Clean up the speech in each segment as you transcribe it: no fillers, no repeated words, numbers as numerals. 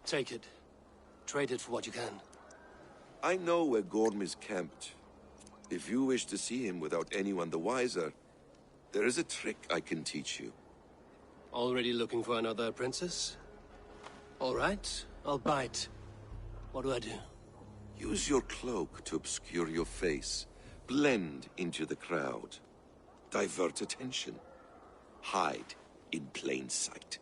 Take it. Trade it for what you can. I know where Gorm is camped. If you wish to see him without anyone the wiser, there is a trick I can teach you. Already looking for another princess? All right, I'll bite. What do I do? Use your cloak to obscure your face. Blend into the crowd. Divert attention. Hide in plain sight.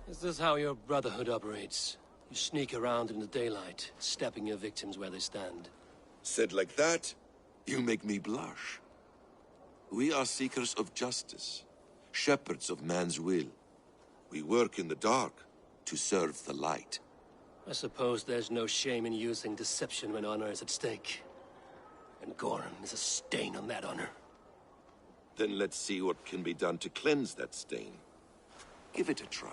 Is this how your Brotherhood operates? You sneak around in the daylight, stepping your victims where they stand. Said like that, you make me blush. We are seekers of justice, shepherds of man's will. We work in the dark to serve the light. I suppose there's no shame in using deception when honor is at stake. And Gorm is a stain on that honor. Then let's see what can be done to cleanse that stain. Give it a try.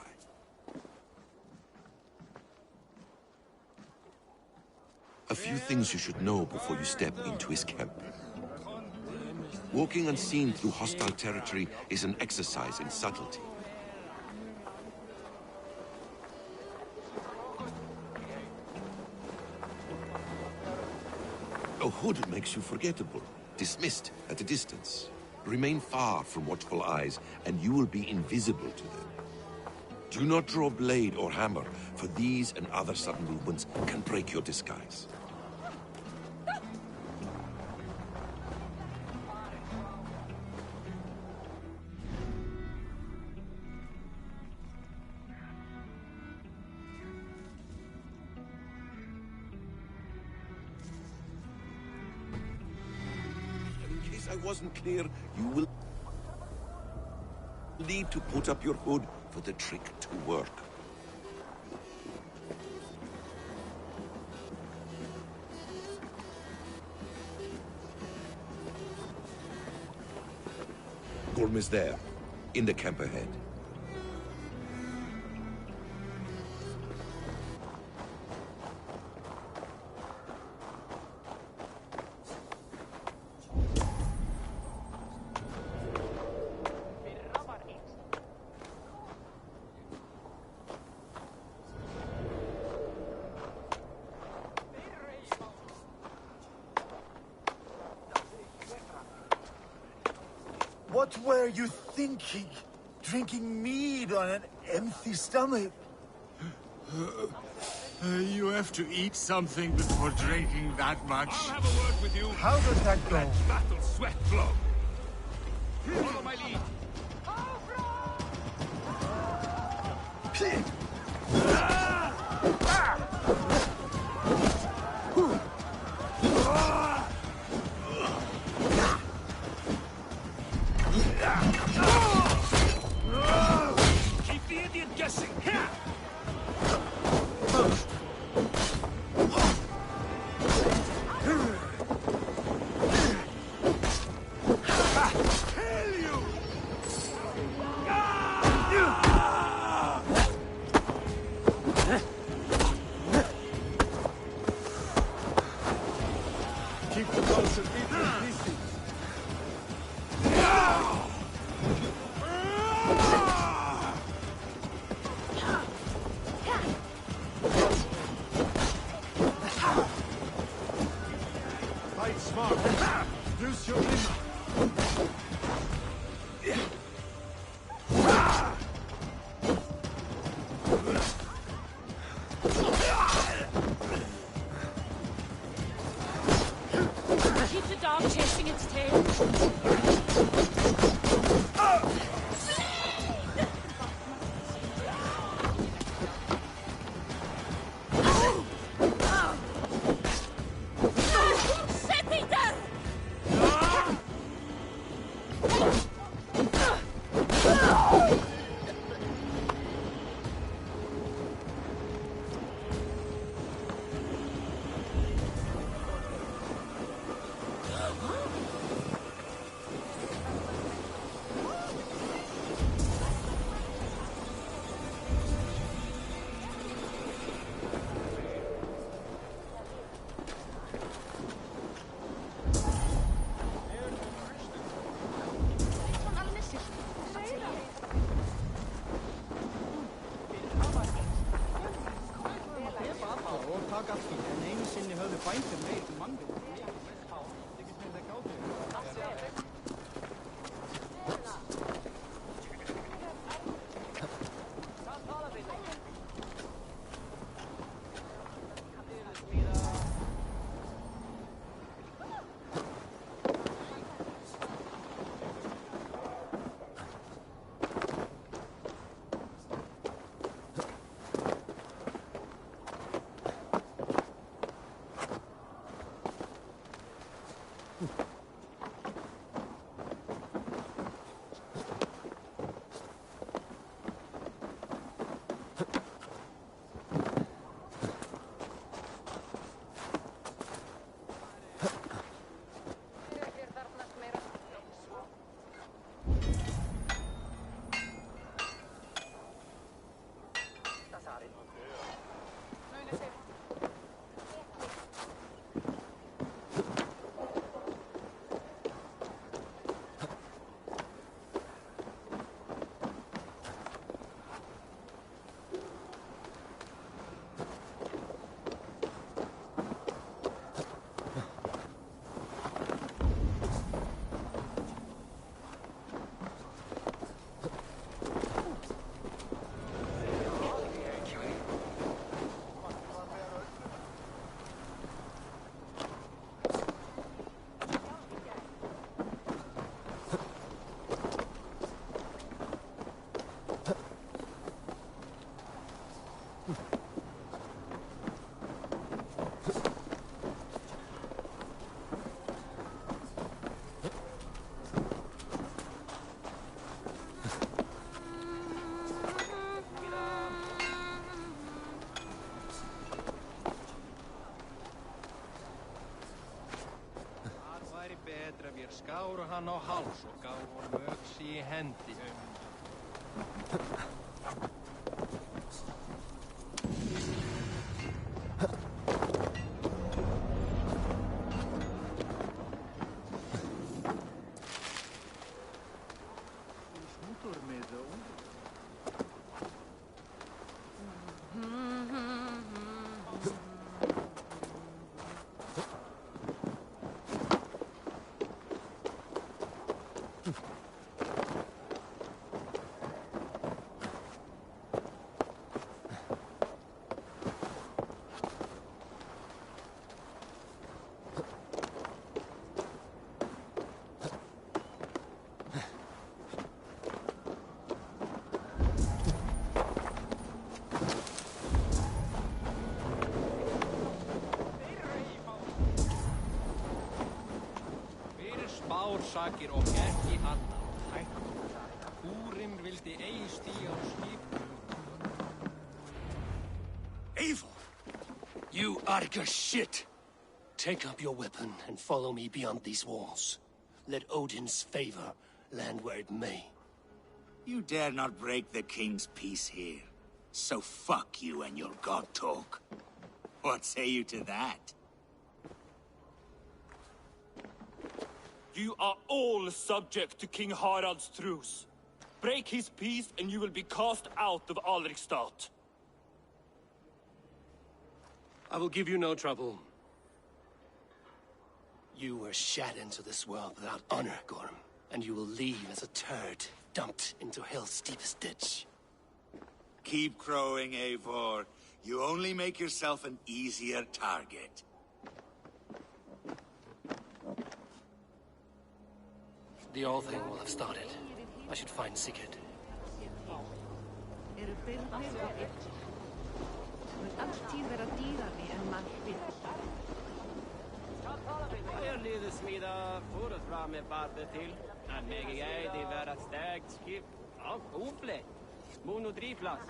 A few things you should know before you step into his camp. Walking unseen through hostile territory is an exercise in subtlety. A hood makes you forgettable, dismissed at a distance. Remain far from watchful eyes, and you will be invisible to them. Do not draw blade or hammer, for these and other sudden movements can break your disguise. In case I wasn't clear, you will need to put up your hood for the trick to work. Gorm is there, in the camp ahead. What were you thinking? Drinking mead on an empty stomach? You have to eat something before drinking that much. I'll have a word with you. How does that go? Let battle sweat flow. Follow my lead. Keep the idiot guessing. Keep the motion in pieces. Fight smart. Use your limit. Keep the dog chasing its tail. Set me down! taka af því, en einu sinni höfðu bændur meir mannvið. Þykist mér það gátu. Skáru hann á háls og gaf honum öxi í hendi. Sakir og ekki annað hægt. Húrim vildi eigi stíga á skip. Eivor! You Arga shit! Take up your weapon and follow me beyond these walls. Let Odin's favor land where it may. You dare not break the king's peace here. So fuck you and your god talk. What say you to that? You are all subject to King Harald's truce. Break his peace and you will be cast out of Alrikstad. I will give you no trouble. You were shat into this world without honor, Gorm, and you will leave as a turd dumped into hell's deepest ditch. Keep crowing, Eivor. You only make yourself an easier target. The old thing will have started. I should find Sigurd. Her lider smida forut fram med bardet til. En meg jeg det være et stegt skip. Ja, opplevd. Monodrivplass.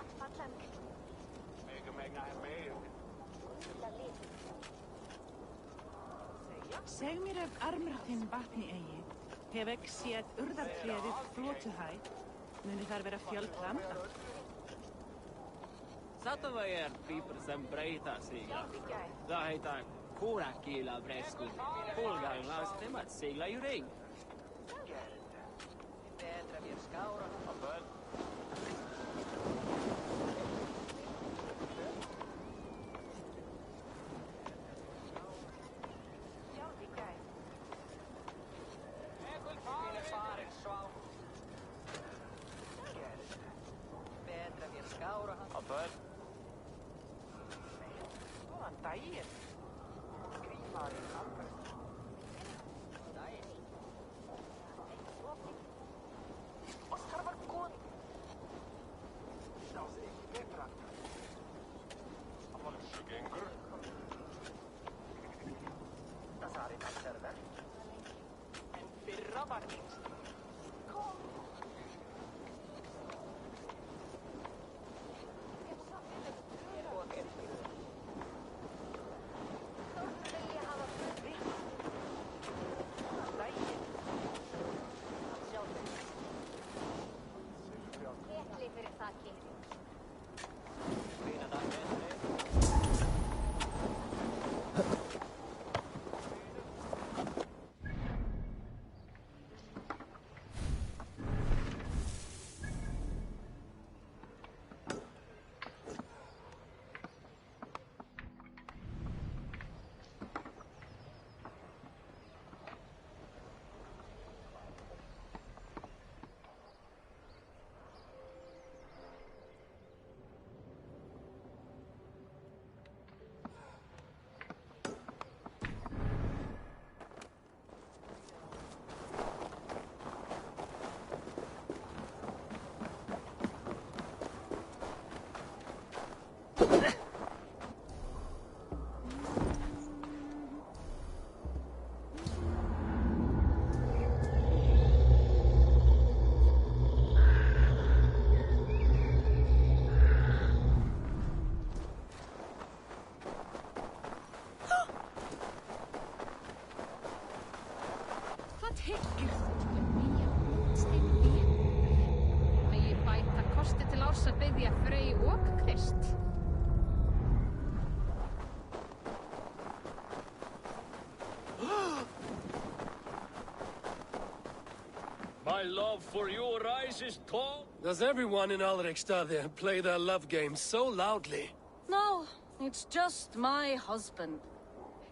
Seg mér ef armur þinn vatni eigi. Hef ekki séð urðartréðið flótuhæð. Muni þar vera fjöldrand. Sattava pípur sem breyta sigla. Það heita kórakíla breskur. Fólganglas þeim að sigla í ring. Betra mér skára á bönn. daginn. Grímaðurinn alveg. Oskar var góð. Sá sig ekki betra. Gengur. Það er ekki server. En fyrra var einst. Kom. My love for you rises tall. Does everyone in Alrekstad play their love game so loudly? No, it's just my husband.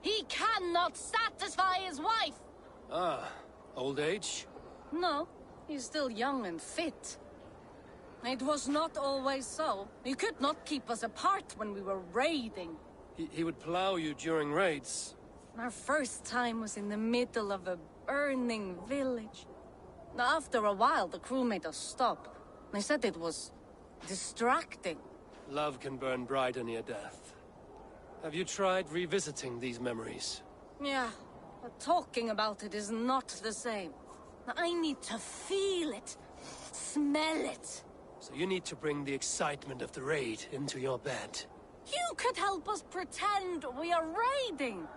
He cannot satisfy his wife! Ah, old age? No, he's still young and fit. It was not always so. He could not keep us apart when we were raiding. He would plow you during raids. Our first time was in the middle of a burning village. After a while, the crew made us stop. They said it was distracting. Love can burn brighter near death. Have you tried revisiting these memories? Yeah, but talking about it is not the same. I need to feel it, smell it. So you need to bring the excitement of the raid into your bed. You could help us pretend we are raiding.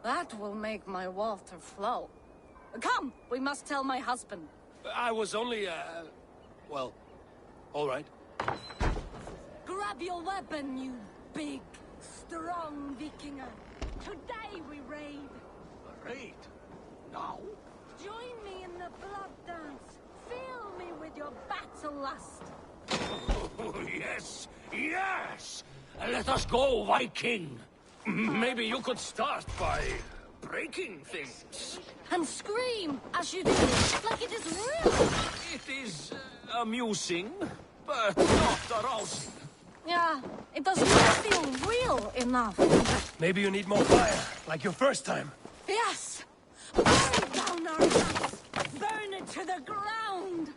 That will make my water flow. Come, we must tell my husband. I was only, well, all right. Grab your weapon, you big, strong Vikinger. Today we raid. A raid? Now? Join me in the blood dance. Fill me with your battle lust. Oh, yes! Yes! Let us go, Viking! Maybe you could start by breaking things. And scream as you do, like it is real. It is amusing, but not arousing. Yeah, it does not feel real enough. Maybe you need more fire, like your first time. Yes! Burn down our house! Burn it to the ground!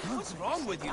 What's wrong with you?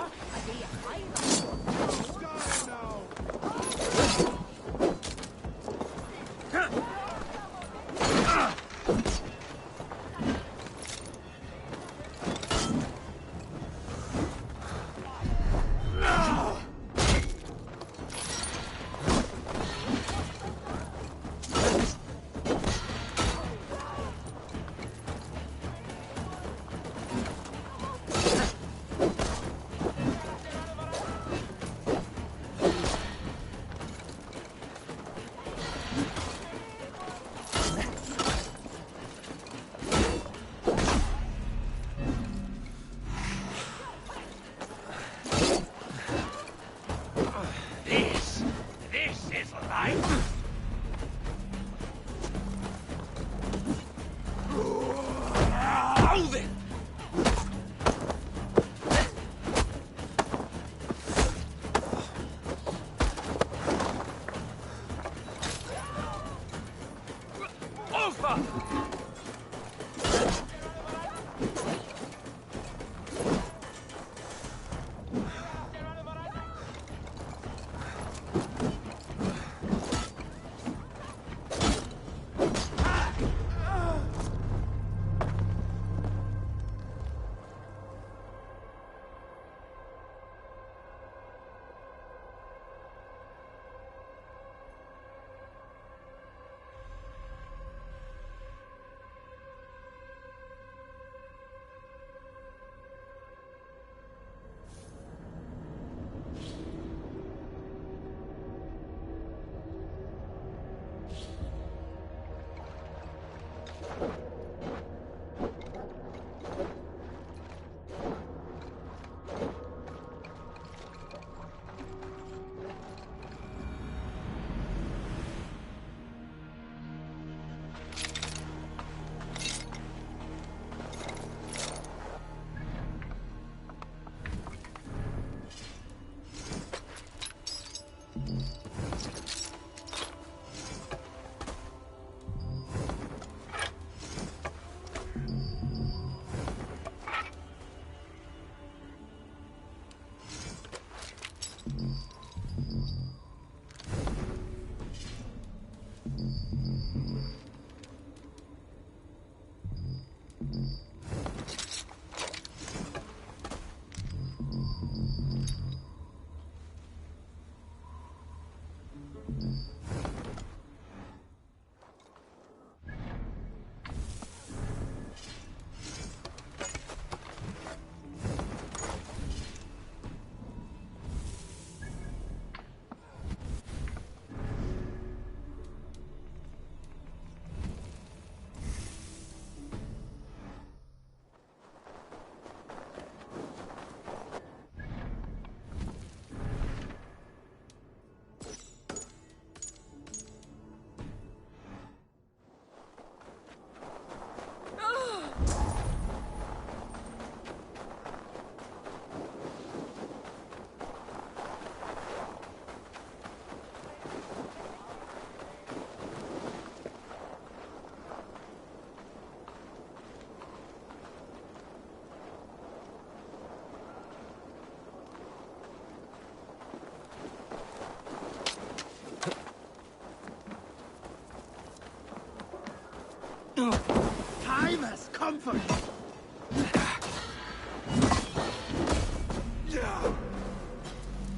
Time has come for you.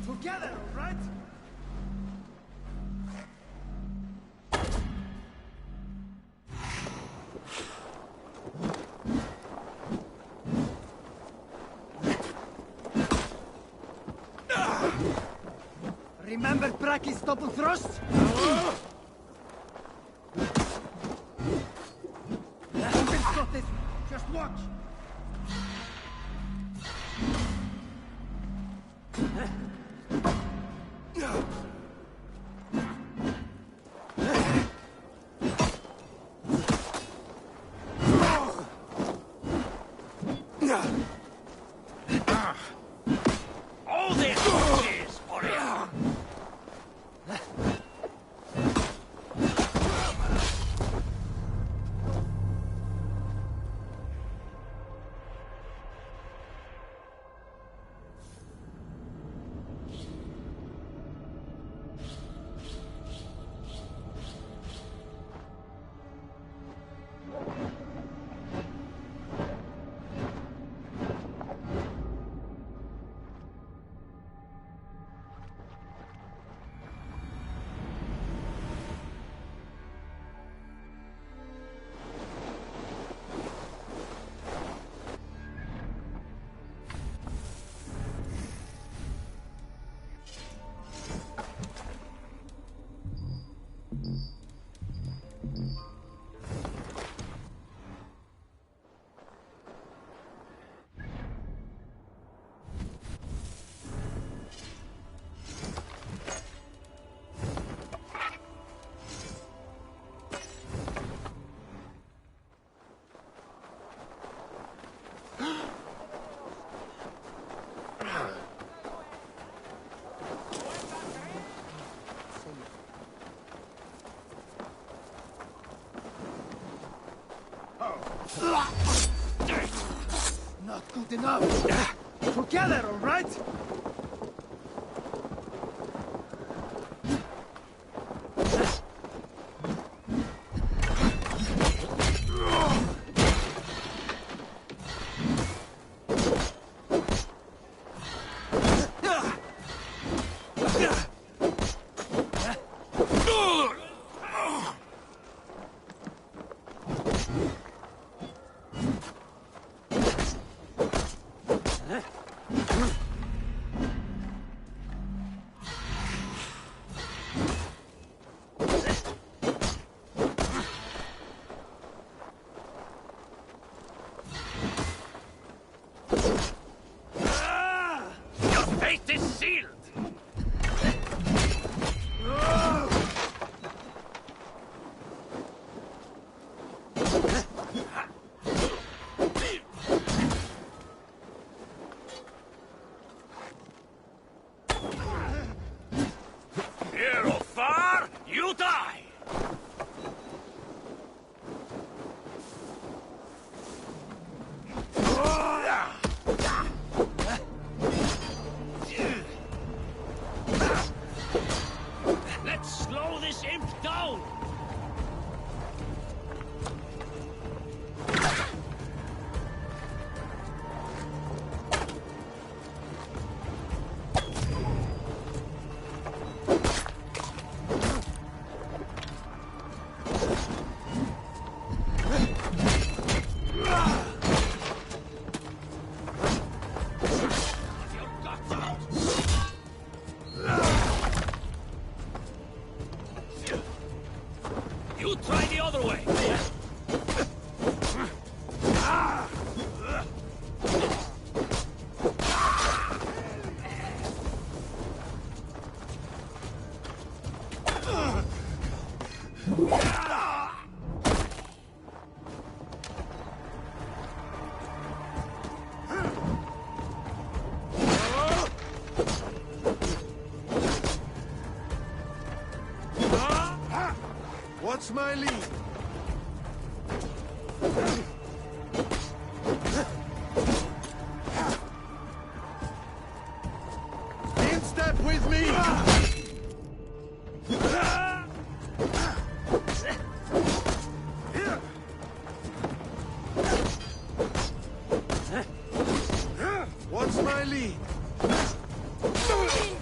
Together, all right? Remember Braki's double thrust? Just watch! Good enough. Together, all right? What's my lead? In step with me! What's my lead?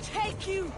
Take you!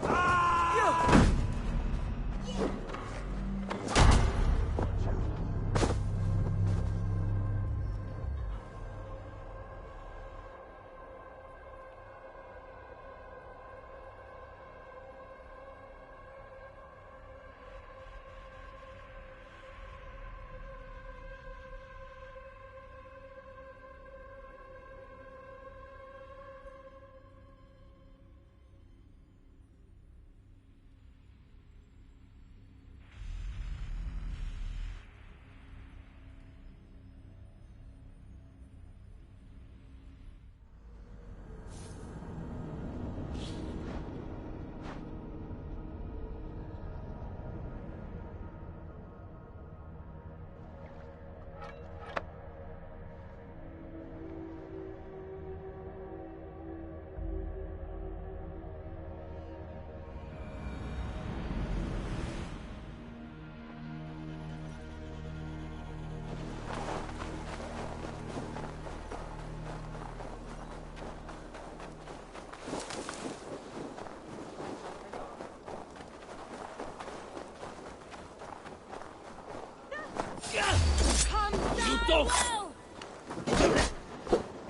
You don't!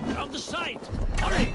Around the side! Hurry!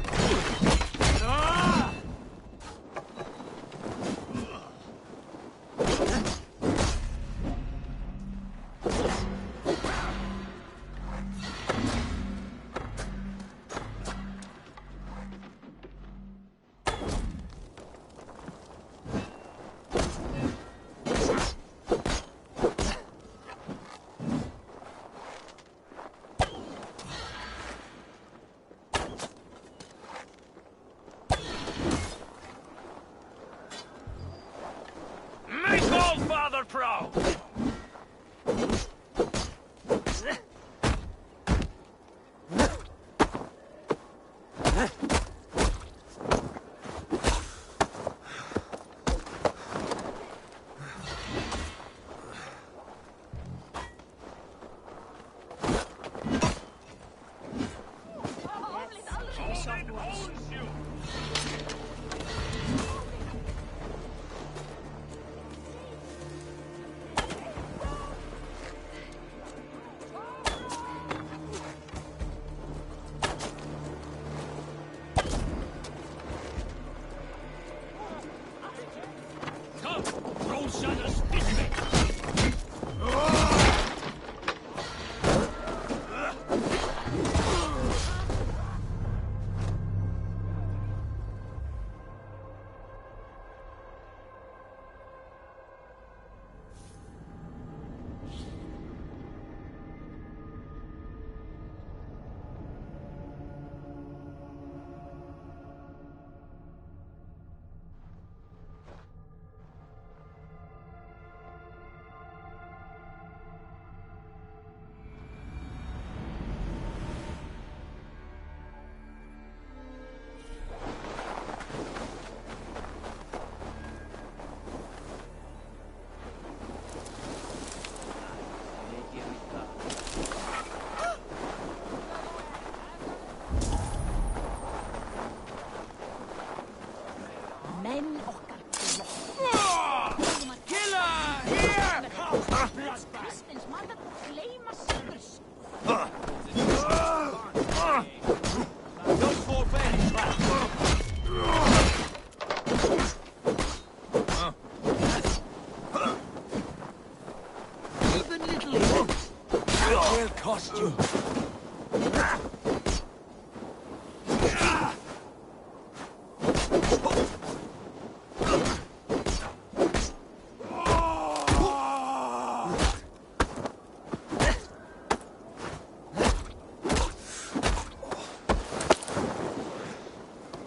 Father proud! outsiders this way!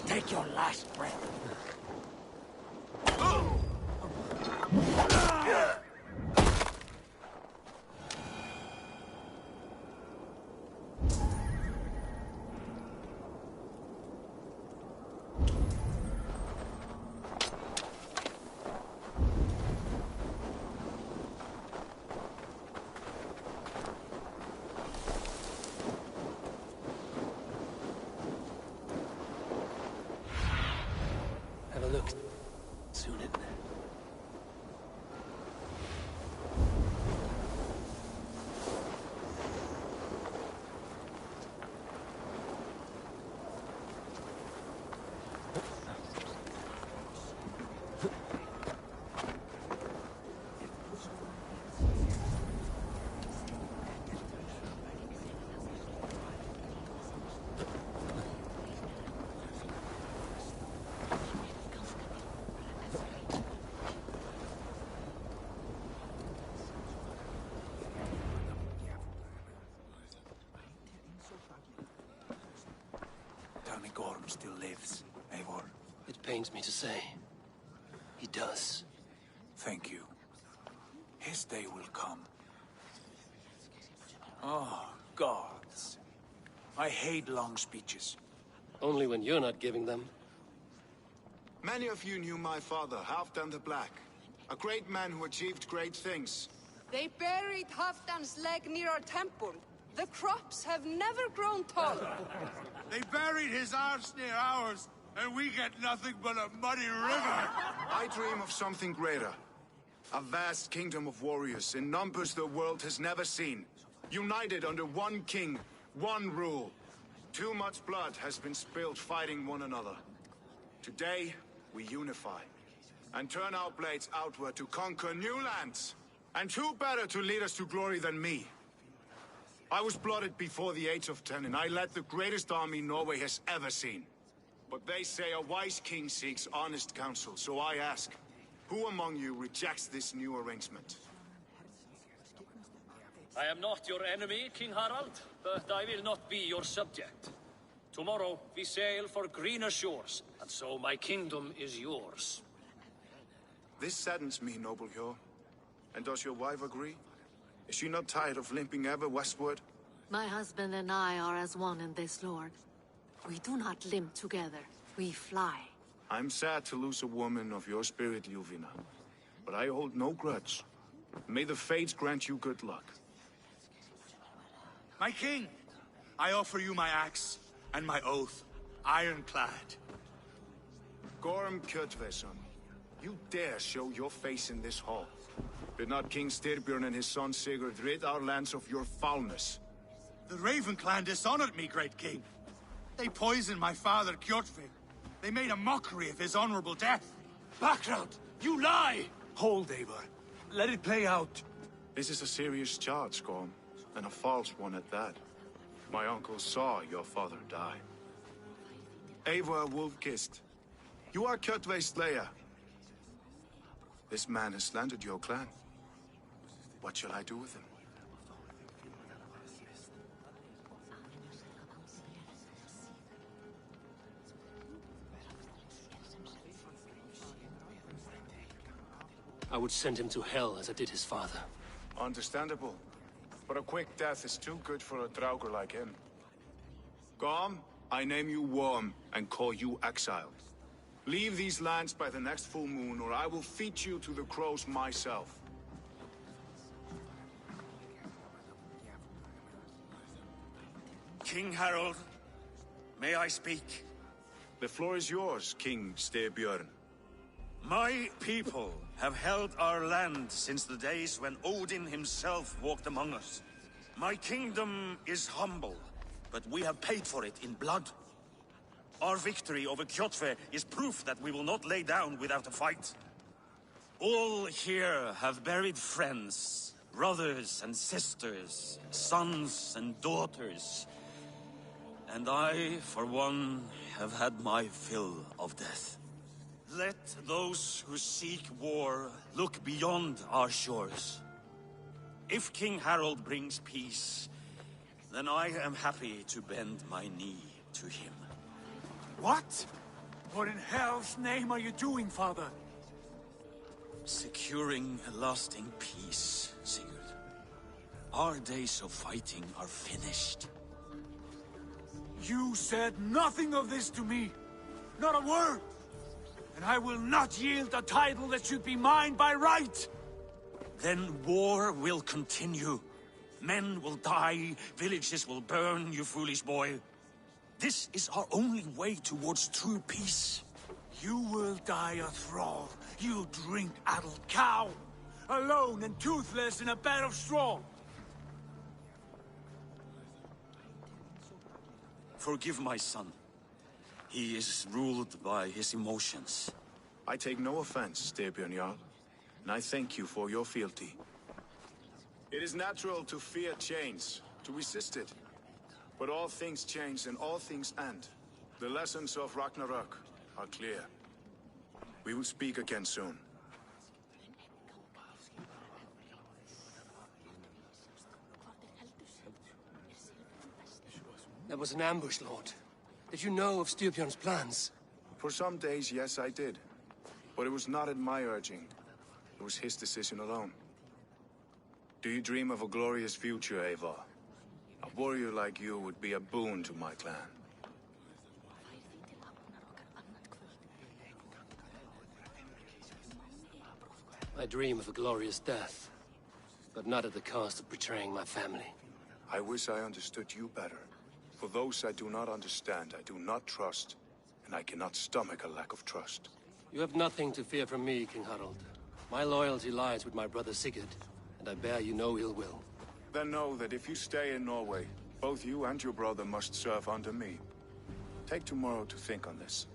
Take your last breath. Have a look. Soon in there. Gorm still lives, Eivor. It pains me to say. He does. Thank you. His day will come. Oh, gods. I hate long speeches. Only when you're not giving them. Many of you knew my father, Halfdan the Black. A great man who achieved great things. They buried Halfdan's leg near our temple. The crops have never grown tall. They buried his arse near ours, and we get nothing but a muddy river. I dream of something greater. A vast kingdom of warriors in numbers the world has never seen. United under one king, one rule. Too much blood has been spilled fighting one another. Today, we unify. And turn our blades outward to conquer new lands. And who better to lead us to glory than me? I was blooded before the age of 10, and I led the greatest army Norway has ever seen. But they say a wise king seeks honest counsel, so I ask, who among you rejects this new arrangement? I am not your enemy, King Harald, but I will not be your subject. Tomorrow we sail for greener shores, and so my kingdom is yours. This saddens me, noble Hjor. And does your wife agree? Is she not tired of limping ever westward? My husband and I are as one in this, Lord. We do not limp together. We fly. I'm sad to lose a woman of your spirit, Ljuvina. But I hold no grudge. May the fates grant you good luck. My king, I offer you my axe and my oath, ironclad. Gorm Kjotveson, you dare show your face in this hall. Did not King Styrbjörn and his son Sigurd rid our lands of your foulness? The Raven clan dishonored me, great king. They poisoned my father, Kjotve. They made a mockery of his honorable death. Background! You lie! Hold, Eivor. Let it play out. This is a serious charge, Gorm, and a false one at that. My uncle saw your father die. Eivor Wolf-Kissed, you are Kjotve's slayer. This man has slandered your clan. What shall I do with him? I would send him to hell as I did his father. Understandable. But a quick death is too good for a Draugr like him. Gorm, I name you Worm and call you exiled. Leave these lands by the next full moon, or I will feed you to the crows myself. King Harold, may I speak? The floor is yours, King Styrbjörn. My people have held our land since the days when Odin himself walked among us. My kingdom is humble, but we have paid for it in blood. Our victory over Kjotve is proof that we will not lay down without a fight. All here have buried friends, brothers and sisters, sons and daughters. And I, for one, have had my fill of death. Let those who seek war look beyond our shores. If King Harold brings peace, then I am happy to bend my knee to him. What? What in hell's name are you doing, father? Securing a lasting peace, Sigurd. Our days of fighting are finished. You said nothing of this to me. Not a word. And I will not yield a title that should be mine by right. Then war will continue. Men will die, villages will burn, you foolish boy. This is our only way towards true peace. You will die a thrall. You drink-addled cow. Alone and toothless in a bed of straw. Forgive my son. He is ruled by his emotions. I take no offense, Styrbjörn Jarl, and I thank you for your fealty. It is natural to fear change, to resist it. But all things change and all things end. The lessons of Ragnarök are clear. We will speak again soon. That was an ambush, Lord. Did you know of Styrbjörn's plans? For some days, yes, I did. But it was not at my urging. It was his decision alone. Do you dream of a glorious future, Eivor? A warrior like you would be a boon to my clan. I dream of a glorious death, but not at the cost of betraying my family. I wish I understood you better. For those I do not understand, I do not trust, and I cannot stomach a lack of trust. You have nothing to fear from me, King Harald. My loyalty lies with my brother Sigurd, and I bear you no ill will. Then know that if you stay in Norway, both you and your brother must serve under me. Take tomorrow to think on this.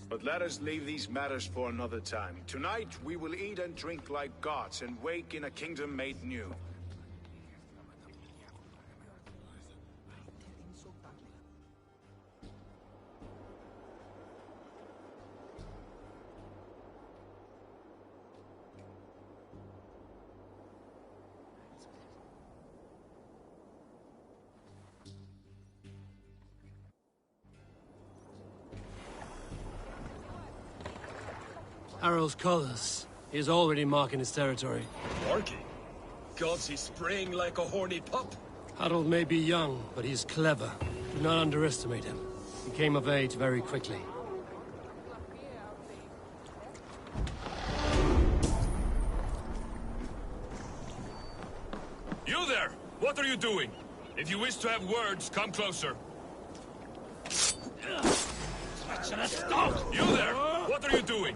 But let us leave these matters for another time. Tonight, we will eat and drink like gods and wake in a kingdom made new. Harald's colors. He is already marking his territory. Marking? Gods, he's spraying like a horny pup. Harald may be young, but he's clever. Do not underestimate him. He came of age very quickly. You there! What are you doing? If you wish to have words, come closer. You there! What are you doing?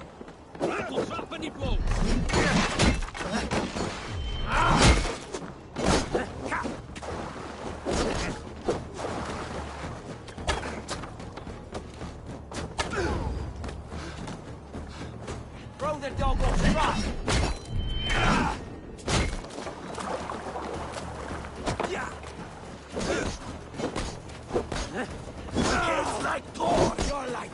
Throw the dog off the rock! It's like Thor! You're like...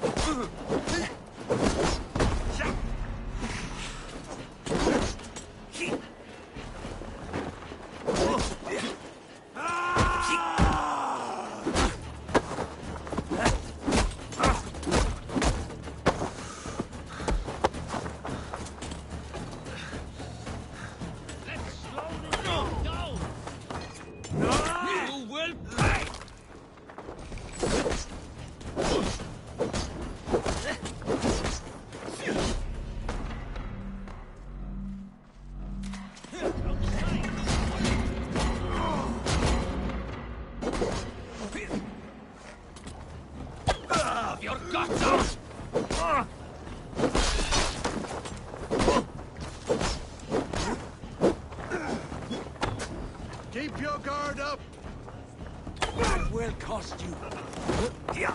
Your guts out! Keep your guard up! That will cost you. Yeah.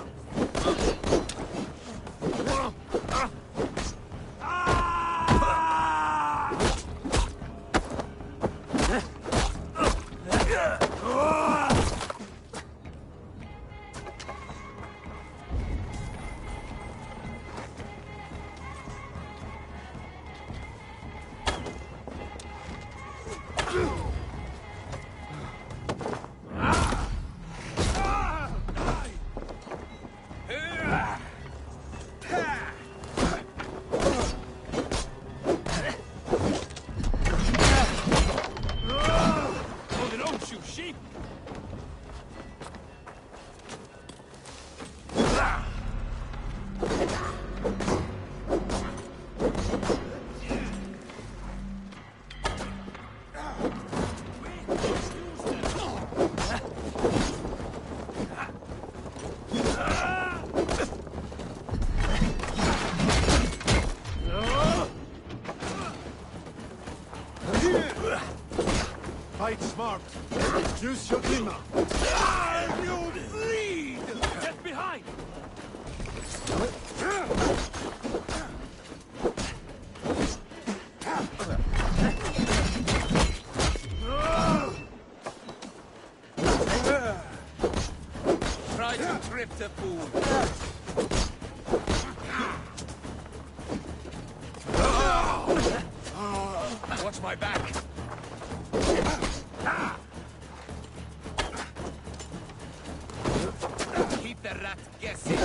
Fight smart. Use your dimmer. You bleed! Get behind! Try to trip the fool. Watch my back. Keep the rat guessing.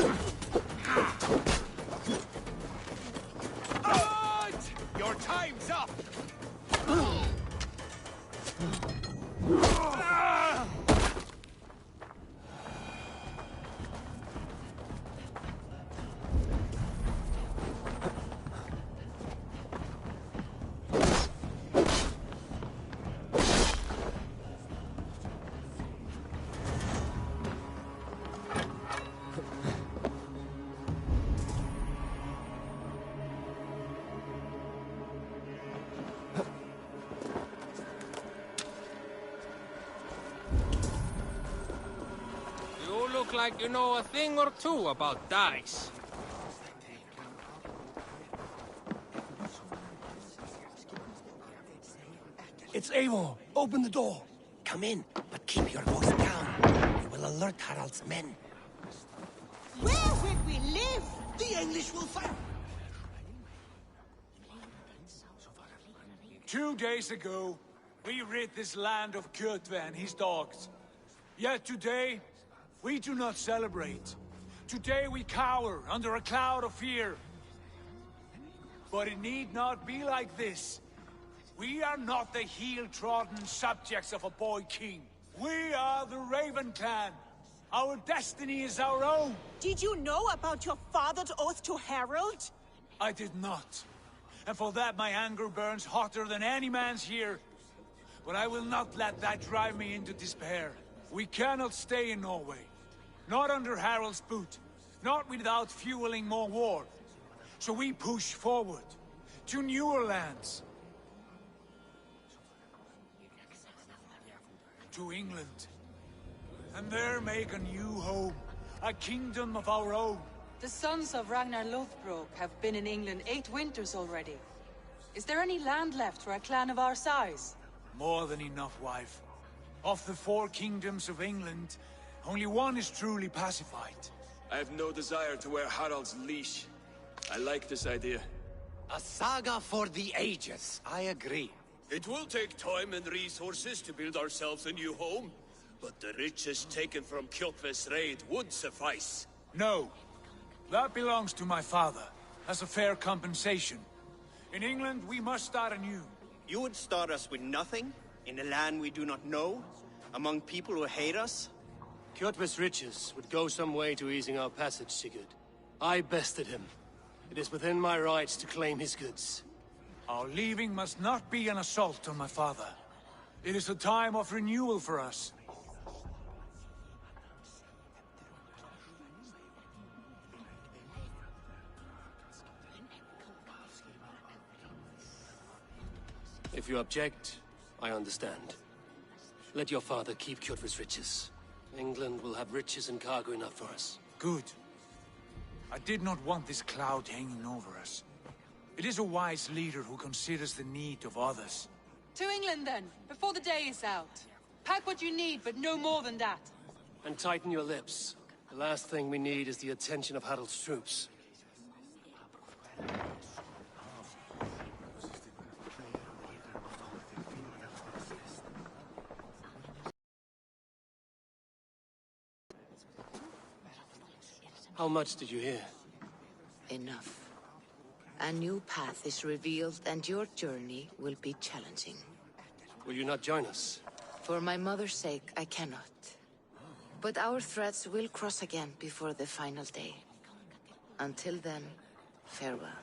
Your time's up. Look like you know a thing or two about dice. It's Eivor. Open the door. Come in, but keep your voice down. You will alert Harald's men. Where would we live? The English will fight. 2 days ago, we rid this land of Kjotve and his dogs. Yet today, we do not celebrate. Today we cower under a cloud of fear. But it need not be like this. We are not the heel-trodden subjects of a boy king. We are the Raven Clan. Our destiny is our own. Did you know about your father's oath to Harald? I did not. And for that my anger burns hotter than any man's here. But I will not let that drive me into despair. We cannot stay in Norway. Not under Harald's boot. Not without fueling more war. So we push forward. To newer lands. To England. And there make a new home. A kingdom of our own. The sons of Ragnar Lothbrok have been in England 8 winters already. Is there any land left for a clan of our size? More than enough, wife. Of the 4 kingdoms of England, only one is truly pacified. I have no desire to wear Harald's leash. I like this idea. A saga for the ages, I agree. It will take time and resources to build ourselves a new home, but the riches taken from Kjotve's raid would suffice. No. That belongs to my father, as a fair compensation. In England, we must start anew. You would start us with nothing? In a land we do not know? Among people who hate us? Kjotve's riches would go some way to easing our passage, Sigurd. I bested him. It is within my rights to claim his goods. Our leaving must not be an assault on my father. It is a time of renewal for us. If you object, I understand. Let your father keep Kjotve's riches. England will have riches and cargo enough for us. Good. I did not want this cloud hanging over us. It is a wise leader who considers the need of others. To England then, before the day is out. Pack what you need, but no more than that. And tighten your lips. The last thing we need is the attention of Harald's troops. How much did you hear? Enough. A new path is revealed, and your journey will be challenging. Will you not join us? For my mother's sake, I cannot. But our threads will cross again before the final day. Until then, farewell.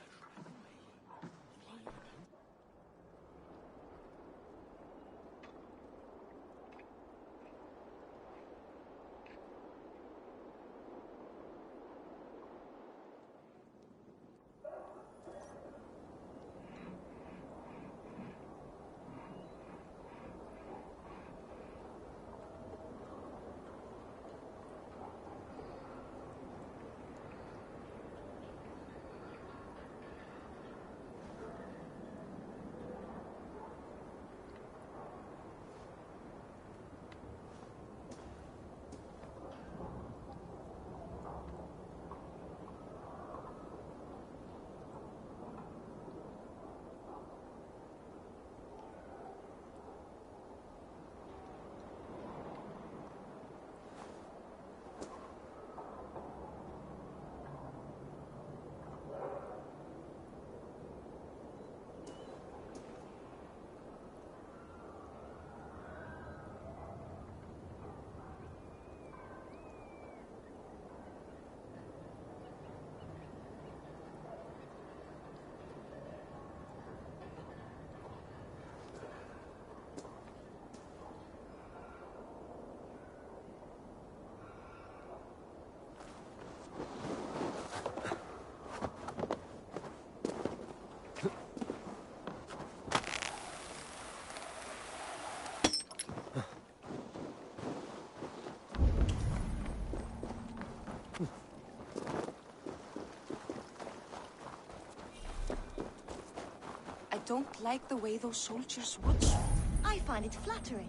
I don't like the way those soldiers watch you. I find it flattering.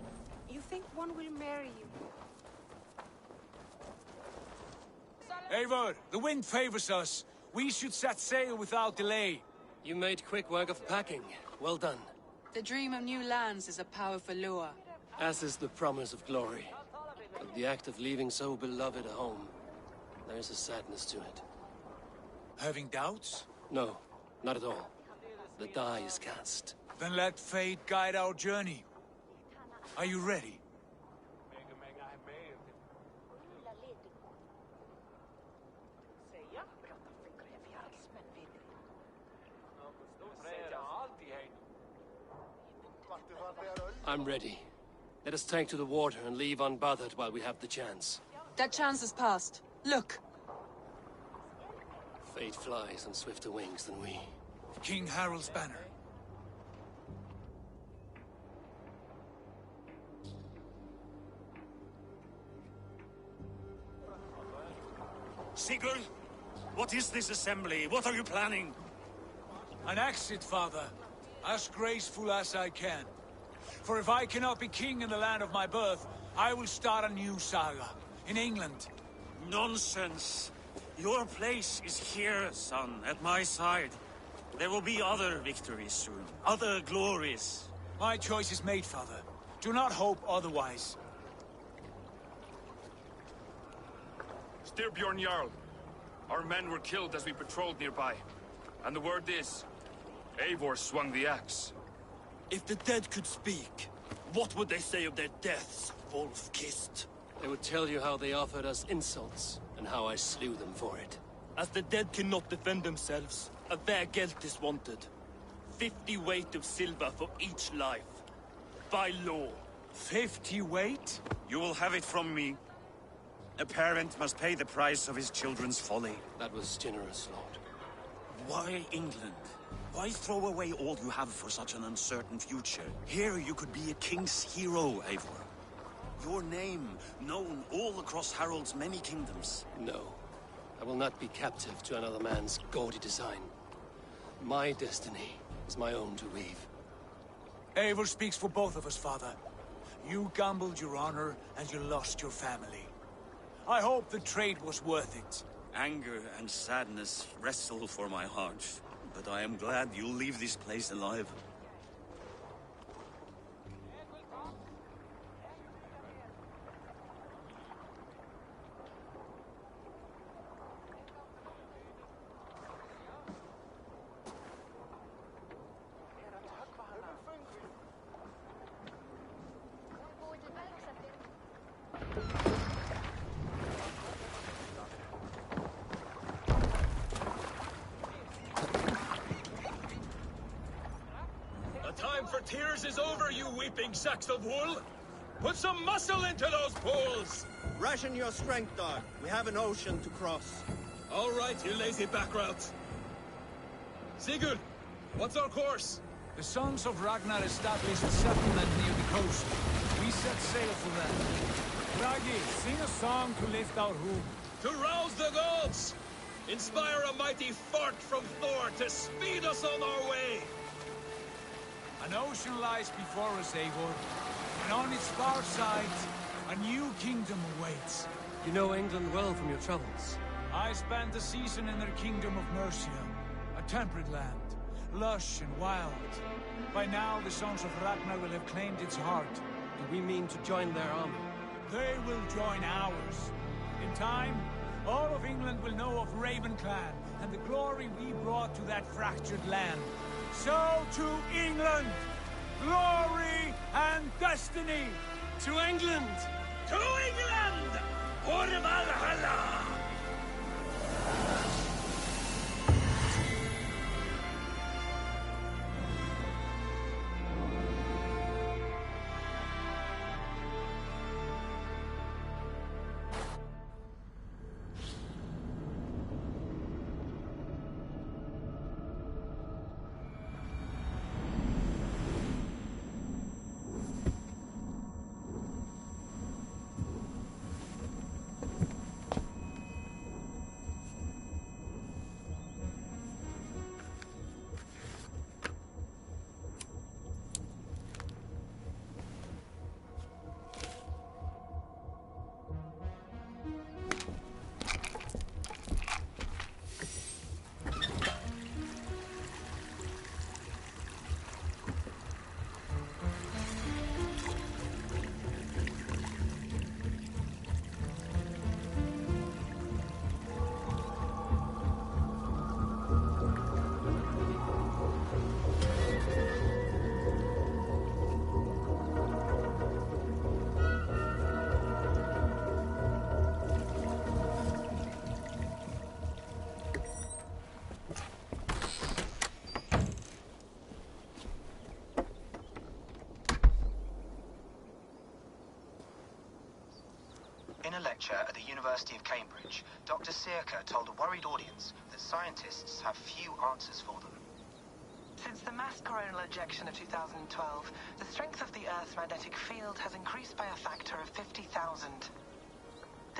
You think one will marry you? Eivor, the wind favors us. We should set sail without delay. You made quick work of packing. Well done. The dream of new lands is a powerful lure. As is the promise of glory. But the act of leaving so beloved a home, there is a sadness to it. Having doubts? No, not at all. The die is cast. Then let fate guide our journey. Are you ready? I'm ready. Let us take to the water and leave unbothered while we have the chance. That chance has passed. Look! Fate flies on swifter wings than we. King Harald's banner. Sigurd, What is this assembly? What are you planning? An exit, father. As graceful as I can. For if I cannot be king in the land of my birth, I will start a new saga. In England. Nonsense. Your place is here, son, at my side. There will be other victories soon. Other glories. My choice is made, father. Do not hope otherwise. Styrbjorn Jarl. Our men were killed as we patrolled nearby. And the word is, Eivor swung the axe. If the dead could speak, what would they say of their deaths, wolf-kissed? They would tell you how they offered us insults, and how I slew them for it. As the dead cannot defend themselves, a vergelt is wanted. 50 weight of silver for each life. By law. 50 weight? You will have it from me. A parent must pay the price of his children's folly. That was generous, Lord. Why England? Why throw away all you have for such an uncertain future? Here you could be a king's hero, Eivor. Your name known all across Harald's many kingdoms. No. I will not be captive to another man's gaudy design. My destiny is my own to weave. Eivor speaks for both of us, father. You gambled your honor, and you lost your family. I hope the trade was worth it. Anger and sadness wrestle for my heart, but I am glad you'll leave this place alive. Tears is over, you weeping sacks of wool! Put some muscle into those poles! Ration your strength, dog. We have an ocean to cross. All right, you lazy backroutes. Sigurd, what's our course? The Sons of Ragnar established a settlement near the coast. We set sail for them. Raggi, sing a song to lift our home. To rouse the gods! Inspire a mighty fart from Thor to speed us on our way! An ocean lies before us, Eivor, and on its far side, a new kingdom awaits. You know England well from your travels. I spent a season in their kingdom of Mercia, a temperate land, lush and wild. By now, the Sons of Ragnar will have claimed its heart. Do we mean to join their army? They will join ours. In time, all of England will know of Ravenclan and the glory we brought to that fractured land. So to England! Glory and destiny! To England! To England! For Valhalla! In a lecture at the University of Cambridge, Dr. Sirka told a worried audience that scientists have few answers for them. Since the mass coronal ejection of 2012, the strength of the Earth's magnetic field has increased by a factor of 50,000.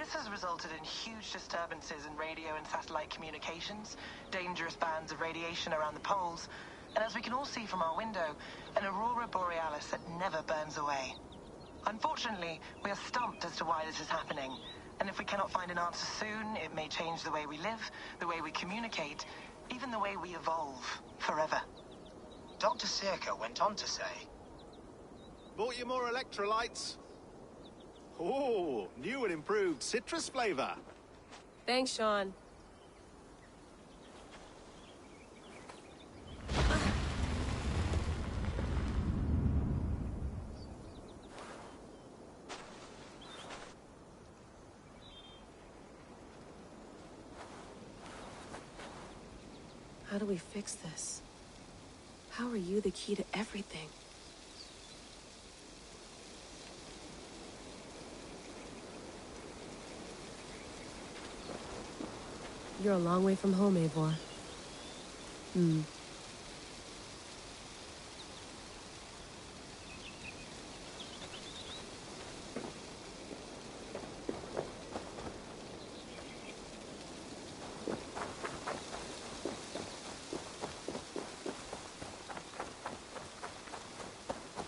This has resulted in huge disturbances in radio and satellite communications, dangerous bands of radiation around the poles, and as we can all see from our window, an aurora borealis that never burns away. Unfortunately, we are stumped as to why this is happening, and if we cannot find an answer soon, it may change the way we live, the way we communicate, even the way we evolve, forever. Dr. Circa went on to say, Bought you more electrolytes? Oh, new and improved citrus flavor. Thanks, Sean. How do we fix this? How are you the key to everything? You're a long way from home, Eivor.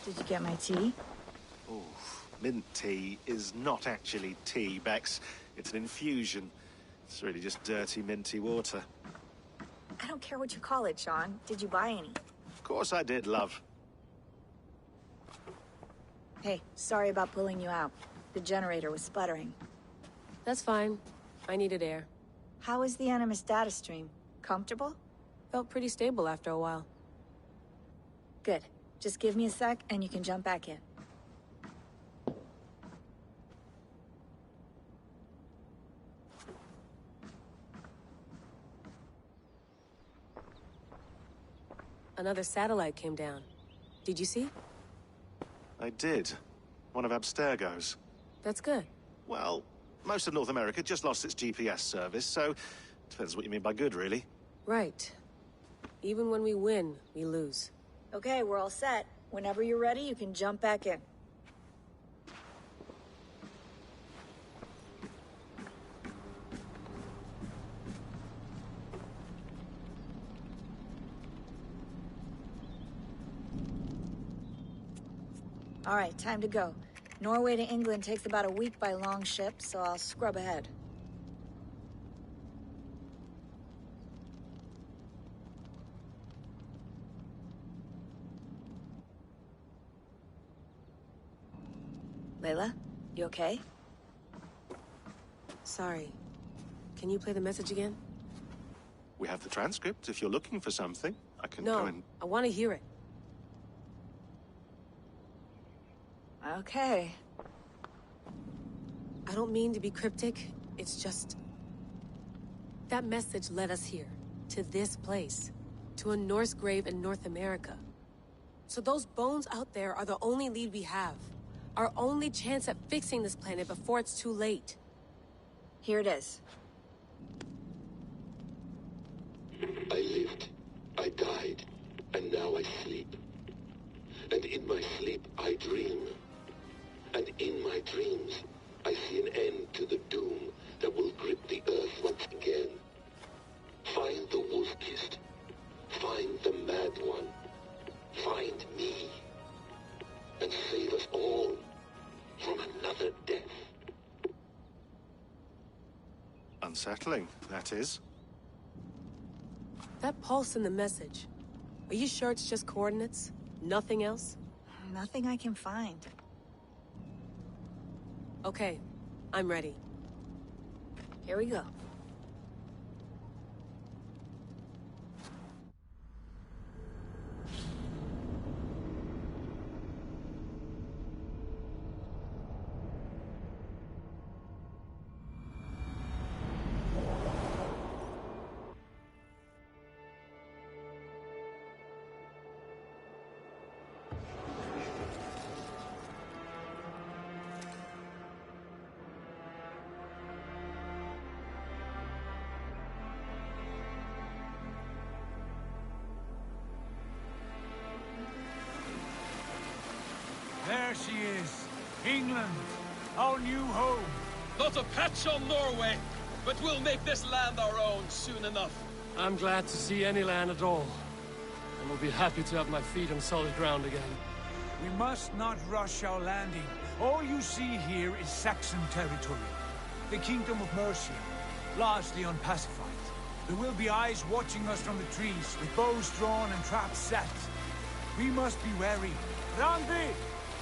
Did you get my tea? Oh, mint tea is not actually tea, Bex. It's an infusion. It's really just dirty, minty water. I don't care what you call it, Sean. Did you buy any? Of course I did, love. Hey, sorry about pulling you out. The generator was sputtering. That's fine. I needed air. How is the Animus data stream? Comfortable? Felt pretty stable after a while. Good. Just give me a sec and you can jump back in. Another satellite came down. Did you see? I did. One of Abstergo's. That's good. Well, most of North America just lost its GPS service, so depends what you mean by good, really. Right. Even when we win, we lose. Okay, we're all set. Whenever you're ready, you can jump back in. All right, time to go. Norway to England takes about a week by long ship, so I'll scrub ahead. Layla, you okay? Sorry. Can you play the message again? We have the transcript. If you're looking for something, I can No, go and... I want to hear it. Okay. I don't mean to be cryptic. It's just... that message led us here. To this place. To a Norse grave in North America. So those bones out there are the only lead we have. Our only chance at fixing this planet before it's too late. Here it is. I lived, I died, and now I sleep. And in my sleep I dream. And in my dreams I see an end to the doom that will grip the earth once again. Find the wolf-kissed. Find the mad one. Find me. And save us all from another death. Unsettling, that is. That pulse in the message. Are you sure it's just coordinates? Nothing else? Nothing I can find. Okay, I'm ready. Here we go. There she is. England, our new home. Not a patch on Norway, but we'll make this land our own soon enough. I'm glad to see any land at all. And will be happy to have my feet on solid ground again. We must not rush our landing. All you see here is Saxon territory. The Kingdom of Mercia, largely unpacified. There will be eyes watching us from the trees, with bows drawn and traps set. We must be wary. Randi!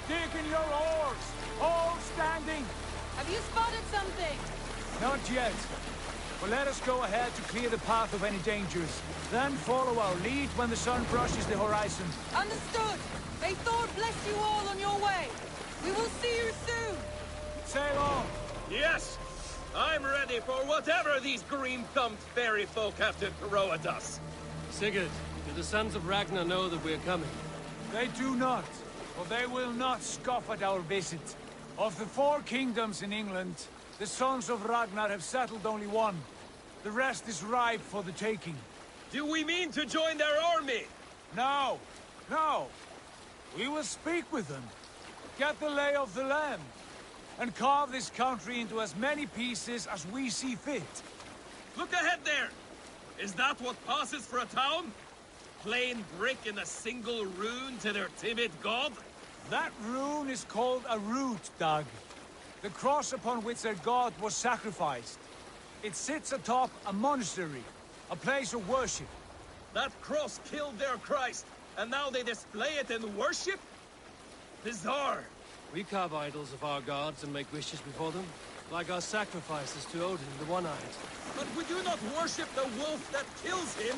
Dig in your oars! All standing! Have you spotted something? Not yet. But let us go ahead to clear the path of any dangers. Then follow our lead when the sun brushes the horizon. Understood! May Thor bless you all on your way! We will see you soon! Sail on! Yes! I'm ready for whatever these green-thumbed fairy folk have to throw at us. Sigurd, do the sons of Ragnar know that we're coming? They do not, for they will not scoff at our visit. Of the 4 kingdoms in England, the sons of Ragnar have settled only one. The rest is ripe for the taking. Do we mean to join their army? No, no. We will speak with them, get the lay of the land, and carve this country into as many pieces as we see fit. Look ahead there! Is that what passes for a town? Plain brick in a single rune to their timid god? That rune is called a root, Dag. The cross upon which their god was sacrificed. It sits atop a monastery, a place of worship. That cross killed their Christ, and now they display it in worship? Bizarre. We carve idols of our gods and make wishes before them, like our sacrifices to Odin, the One-Eyed. But we do not worship the wolf that kills him.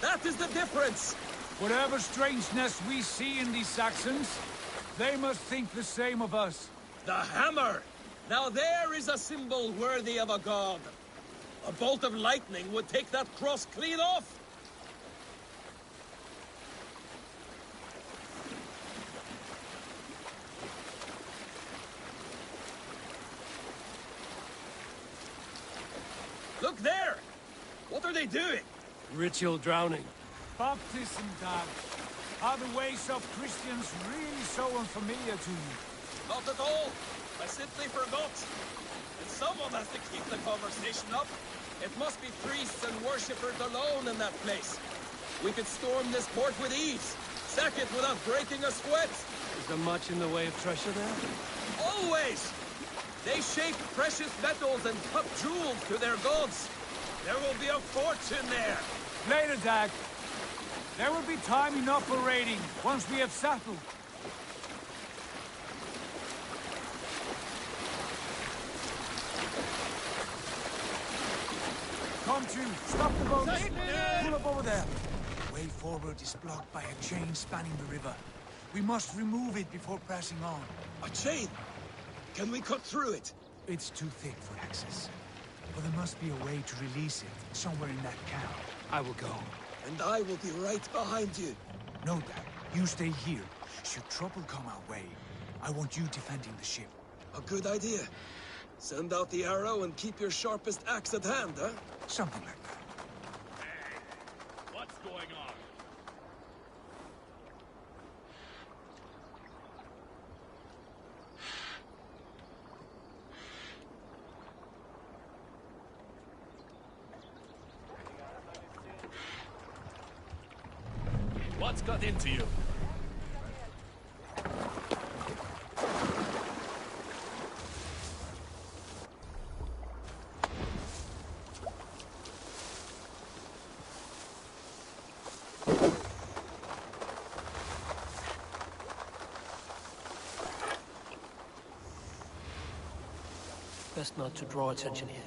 That is the difference. Whatever strangeness we see in these Saxons, they must think the same of us. The hammer! Now there is a symbol worthy of a god. A bolt of lightning would take that cross clean off. Look there! What are they doing? Ritual drowning. Baptism, Dag. Are the ways of Christians really so unfamiliar to you? Not at all. I simply forgot. And someone has to keep the conversation up. It must be priests and worshippers alone in that place. We could storm this port with ease. Sack it without breaking a sweat. Is there much in the way of treasure there? Always! They shape precious metals and cut jewels to their gods. There will be a fortune there. Later, Dag. There will be time enough for raiding, once we have settled. Come to, stop the boat. Pull up over there. The way forward is blocked by a chain spanning the river. We must remove it before pressing on. A chain? Can we cut through it? It's too thick for access. But there must be a way to release it, somewhere in that camp. I will go. And I will be right behind you. No, Dag. You stay here. Should trouble come our way, I want you defending the ship. A good idea. Send out the arrow and keep your sharpest axe at hand, huh? Something like that. Hey, what's going on? What's got into you? Best not to draw attention here.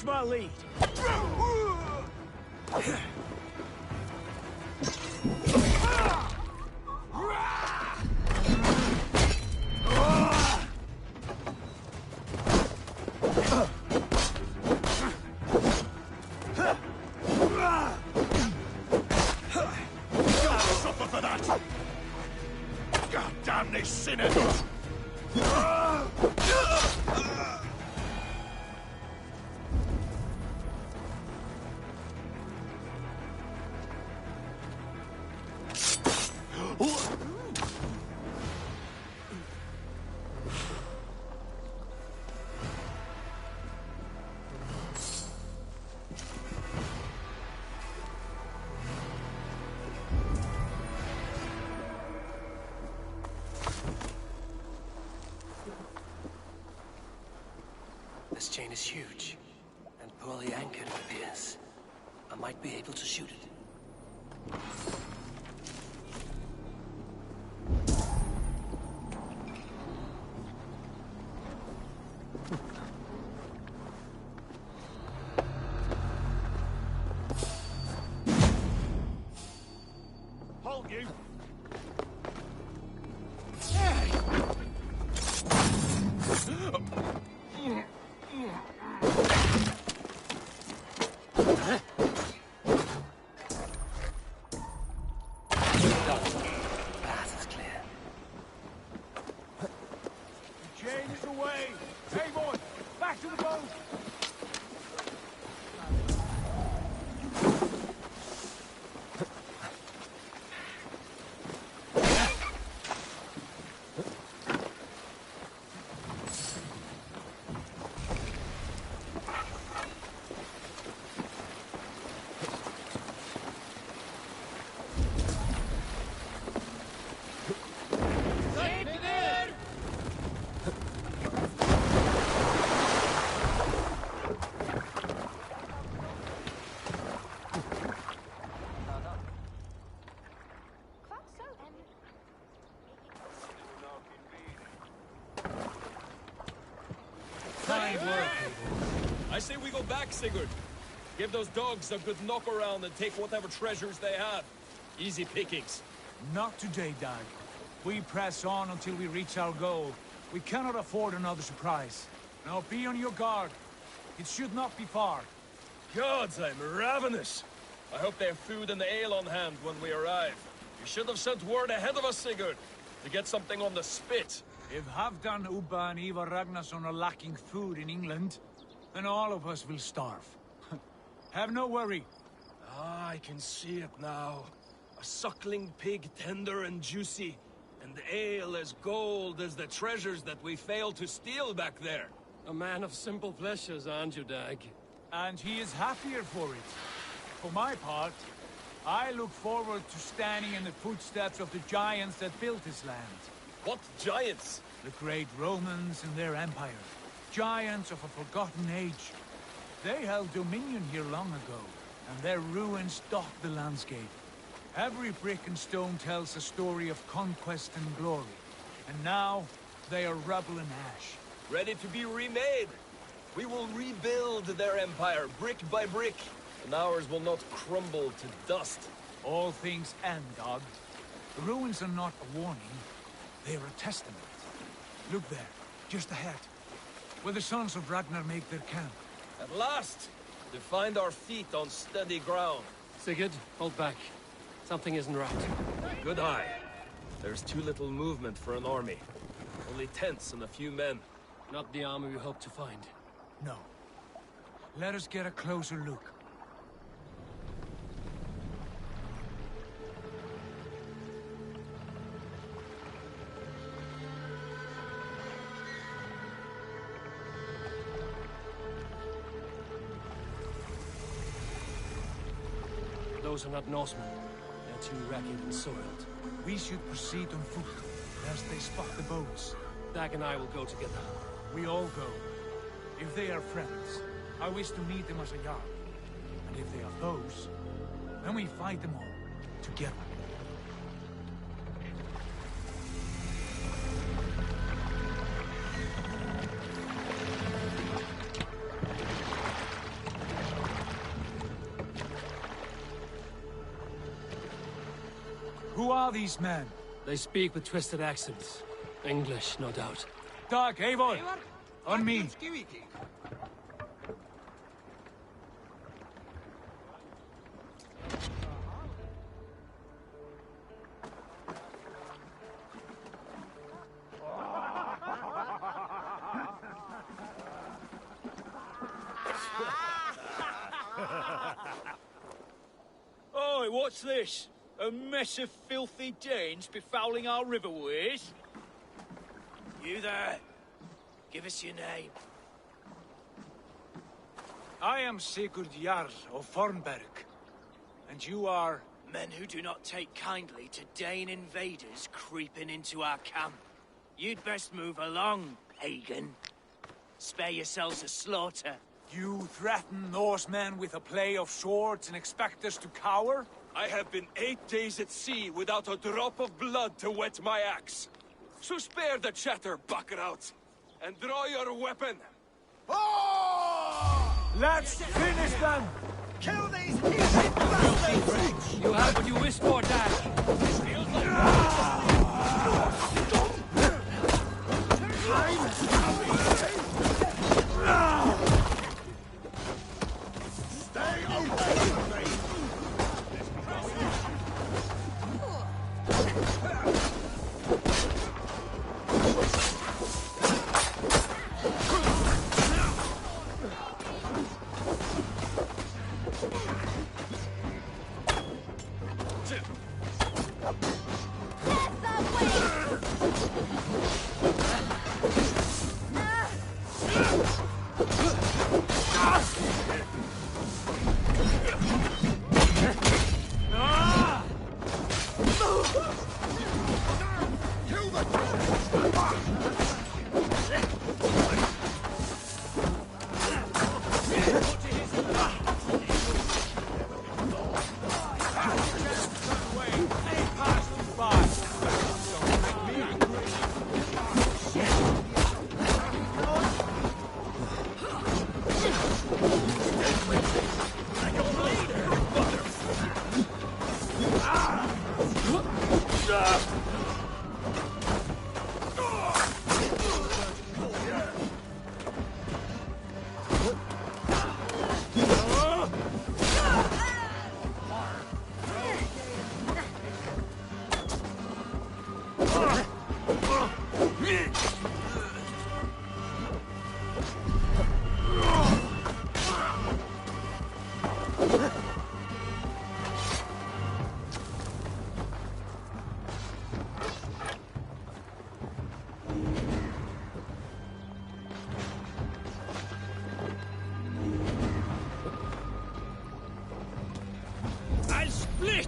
Watch my lead. Suffer for that! God damn these sinners! This chain is huge, and poorly anchored, it appears. I might be able to shoot it. Hold you! Path is clear. The chain is away! Hey, boy! Back to the boat! I say we go back, Sigurd. Give those dogs a good knock around and take whatever treasures they have. Easy pickings. Not today, Dag. We press on until we reach our goal. We cannot afford another surprise. Now be on your guard. It should not be far. Gods, I'm ravenous. I hope they have food and ale on hand when we arrive. You should have sent word ahead of us, Sigurd, to get something on the spit. If Halfdan, Ubba and Ivar Ragnarsson are lacking food in England, then all of us will starve. Have no worry. Ah, I can see it now. A suckling pig, tender and juicy, and ale as gold as the treasures that we failed to steal back there. A man of simple pleasures, aren't you, Dag? And he is happier for it. For my part, I look forward to standing in the footsteps of the giants that built this land. What giants? The great Romans and their empire. Giants of a forgotten age. They held dominion here long ago, and their ruins dot the landscape. Every brick and stone tells a story of conquest and glory. And now, they are rubble and ash. Ready to be remade. We will rebuild their empire, brick by brick, and ours will not crumble to dust. All things end, Dog. The ruins are not a warning. They are a testament. Look there, just ahead, where the sons of Ragnar make their camp. At last! To find our feet on steady ground. Sigurd, hold back. Something isn't right. Good eye. There's too little movement for an army. Only tents and a few men. Not the army we hope to find. No. Let us get a closer look. Those are not Norsemen. They're too ragged and soiled. We should proceed on foot, lest they spot the boats. Dag and I will go together. We all go. If they are friends, I wish to meet them as a Jarl. And if they are foes, then we fight them all, together. Who are these men? They speak with twisted accents. English, no doubt. Dag, Eivor! On me! Oi, what's this? A mess of filthy Danes befouling our riverways? You there. Give us your name. I am Sigurd Jarl of Fornberg. And you are... Men who do not take kindly to Dane invaders creeping into our camp. You'd best move along, pagan. Spare yourselves a slaughter. You threaten Norsemen with a play of swords and expect us to cower? I have been 8 days at sea without a drop of blood to wet my axe. So spare the chatter, Buckerout, and draw your weapon. Let's finish them! Kill these hideous bastards! You have what you wished for, Dag. Stay away from me!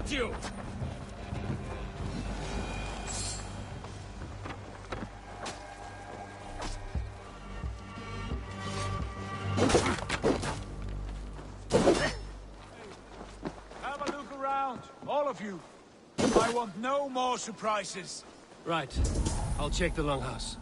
You! Have a look around, all of you. I want no more surprises. Right. I'll check the longhouse.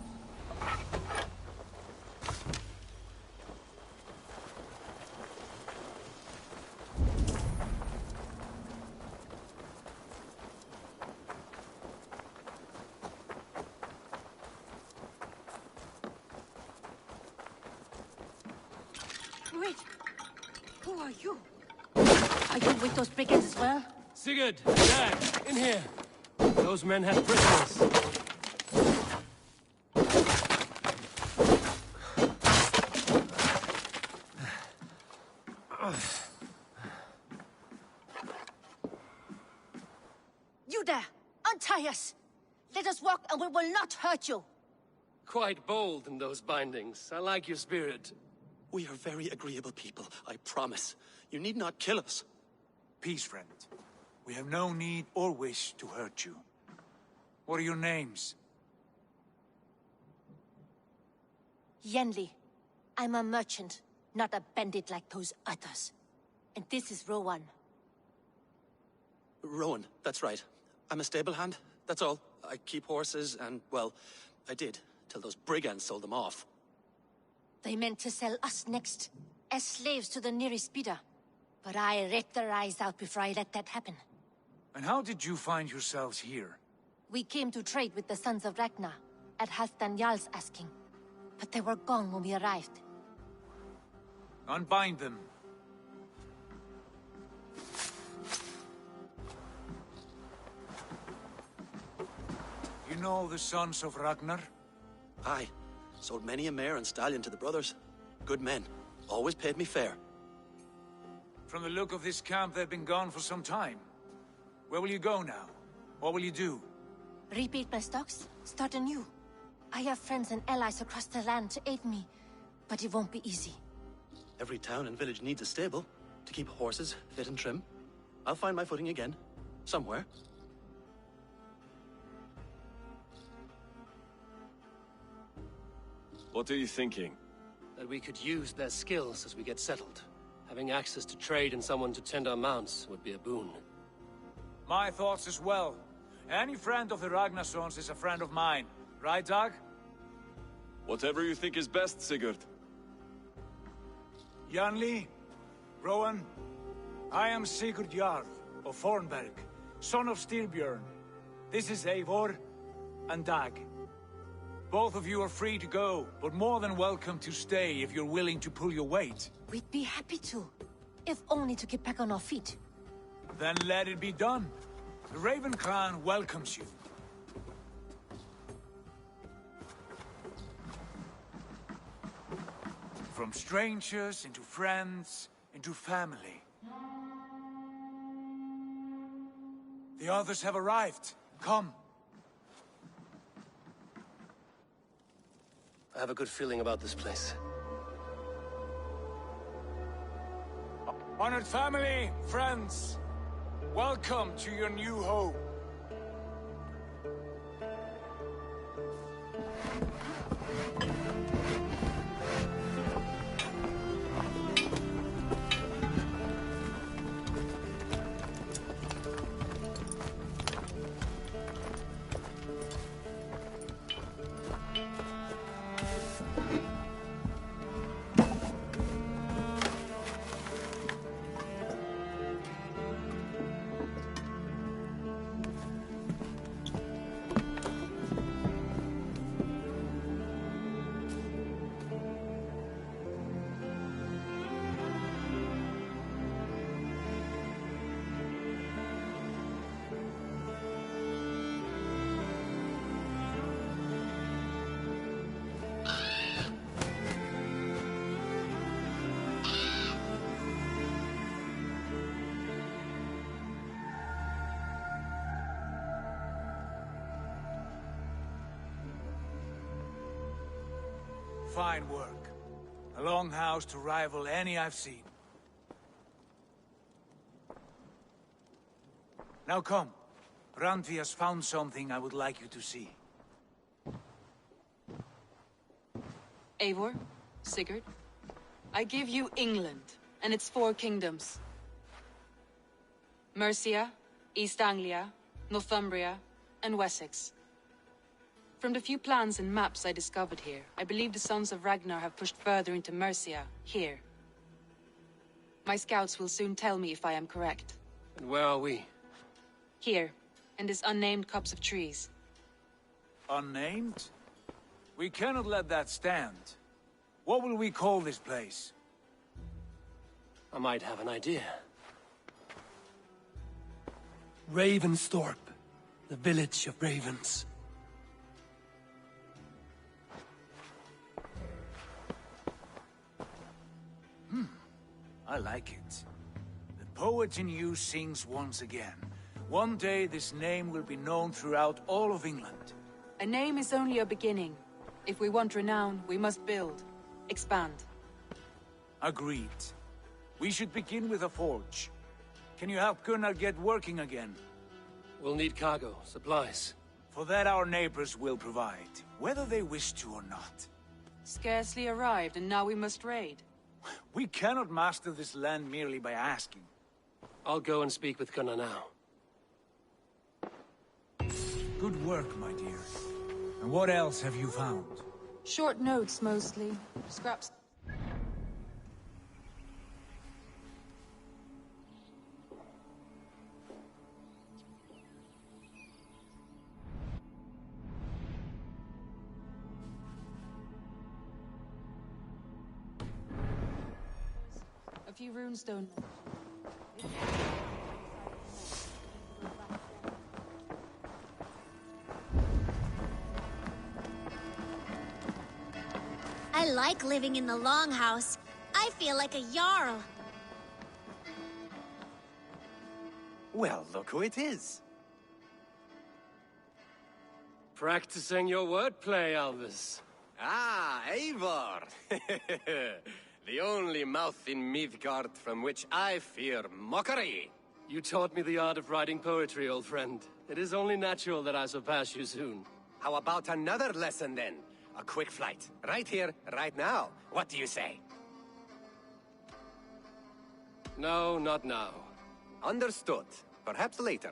Wait. Who are you? Are you with those brigands as well? Sigurd! Dag! In here! Those men have prisoners. You there! Untie us! Let us walk and we will not hurt you! Quite bold in those bindings. I like your spirit. We are very agreeable people, I promise. You need not kill us. Peace, friend. We have no need or wish to hurt you. What are your names? Yenli. I'm a merchant, not a bandit like those others. And this is Rowan. Rowan, that's right. I'm a stable hand, that's all. I keep horses and, well, I did, till those brigands sold them off. They meant to sell us next, as slaves to the nearest bidder. But I ripped their eyes out before I let that happen. And how did you find yourselves here? We came to trade with the Sons of Ragnar, at Halfdan Jarl's asking. But they were gone when we arrived. Unbind them. You know the Sons of Ragnar? Aye. Sold many a mare and stallion to the brothers. Good men. Always paid me fair. From the look of this camp, they've been gone for some time. Where will you go now? What will you do? Rebuild my stocks, start anew. I have friends and allies across the land to aid me, but it won't be easy. Every town and village needs a stable to keep horses fit and trim. I'll find my footing again. Somewhere. What are you thinking? That we could use their skills as we get settled. Having access to trade and someone to tend our mounts would be a boon. My thoughts as well. Any friend of the Ragnarsons is a friend of mine. Right, Dag? Whatever you think is best, Sigurd. Janli, Rowan, I am Sigurd Jarl of Fornberg, son of Styrbjörn. This is Eivor and Dag. Both of you are free to go, but more than welcome to stay if you're willing to pull your weight. We'd be happy to, if only to get back on our feet. Then let it be done. The Raven clan welcomes you. From strangers, into friends, into family. The others have arrived. Come. I have a good feeling about this place. Honored family, friends, welcome to your new home. Fine work. A longhouse to rival any I've seen. Now come. Randvi has found something I would like you to see. Eivor, Sigurd, I give you England and its 4 kingdoms. Mercia, East Anglia, Northumbria, and Wessex. From the few plans and maps I discovered here, I believe the Sons of Ragnar have pushed further into Mercia, here. My scouts will soon tell me if I am correct. And where are we? Here, in this unnamed copse of trees. Unnamed? We cannot let that stand. What will we call this place? I might have an idea. Ravensthorpe, the village of ravens. I like it. The poet in you sings once again. One day this name will be known throughout all of England. A name is only a beginning. If we want renown, we must build. Expand. Agreed. We should begin with a forge. Can you help Gunnar get working again? We'll need cargo, supplies. For that our neighbors will provide, whether they wish to or not. Scarcely arrived, and now we must raid. We cannot master this land merely by asking. I'll go and speak with Gunnar now. Good work, my dear. And what else have you found? Short notes, mostly. Scraps. few runestone. I like living in the Longhouse. I feel like a Jarl. Well, look who it is. Practicing your wordplay, Alvis. Ah, Eivor! The only mouth in Midgard from which I fear mockery. You taught me the art of writing poetry, old friend. It is only natural that I surpass you soon. How about another lesson, then? A quick flight. Right here, right now. What do you say? No, not now. Understood. Perhaps later.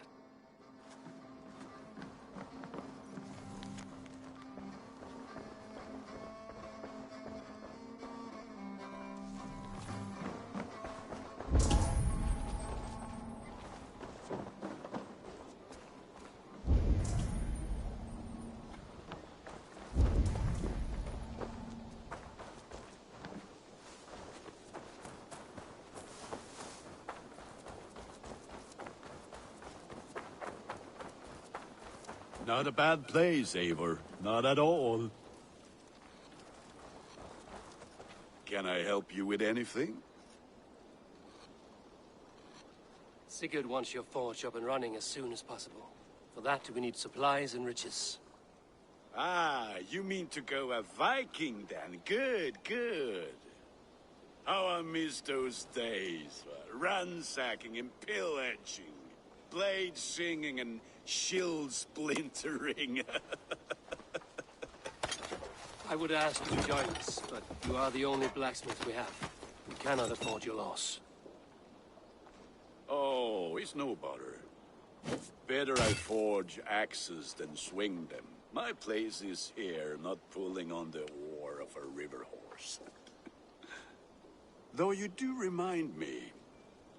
Not a bad place, Eivor. Not at all. Can I help you with anything? Sigurd wants your forge up and running as soon as possible. For that, we need supplies and riches. Ah, you mean to go a Viking then? Good, good. How I miss those days. Ransacking and pillaging. Blade singing and shield splintering. I would ask you to join us, but you are the only blacksmith we have. We cannot afford your loss. Oh, it's no bother. Better I forge axes than swing them. My place is here, not pulling on the oar of a river horse. Though you do remind me,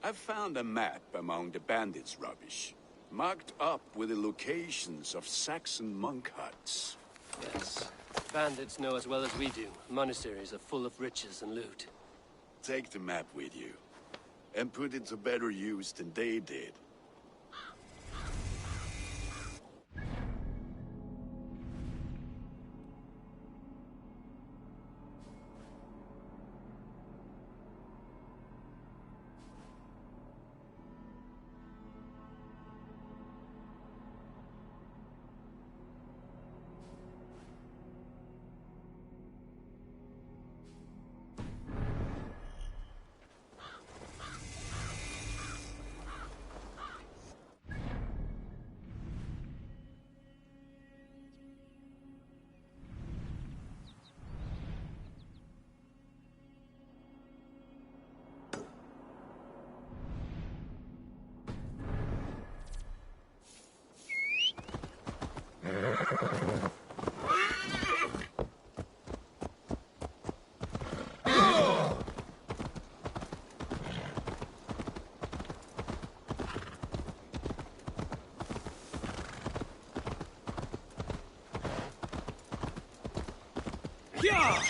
I found a map among the bandits' rubbish, marked up with the locations of Saxon monk huts. Yes. Bandits know as well as we do. Monasteries are full of riches and loot. Take the map with you, and put it to better use than they did. Yeah!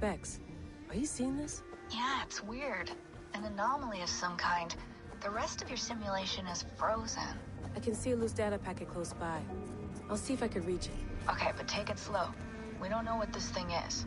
Bex, are you seeing this? Yeah, it's weird. An anomaly of some kind. The rest of your simulation is frozen. I can see a loose data packet close by. I'll see if I can reach it. Okay, but take it slow. We don't know what this thing is.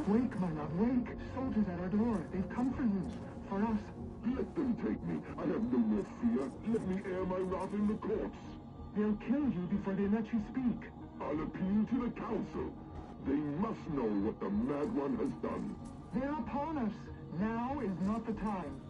Wake, my love, wake! Soldiers at our door. They've come for you. For us. Let them take me. I have no more fear. Let me air my wrath in the courts. They'll kill you before they let you speak. I'll appeal to the council. They must know what the Mad One has done. They're upon us. Now is not the time.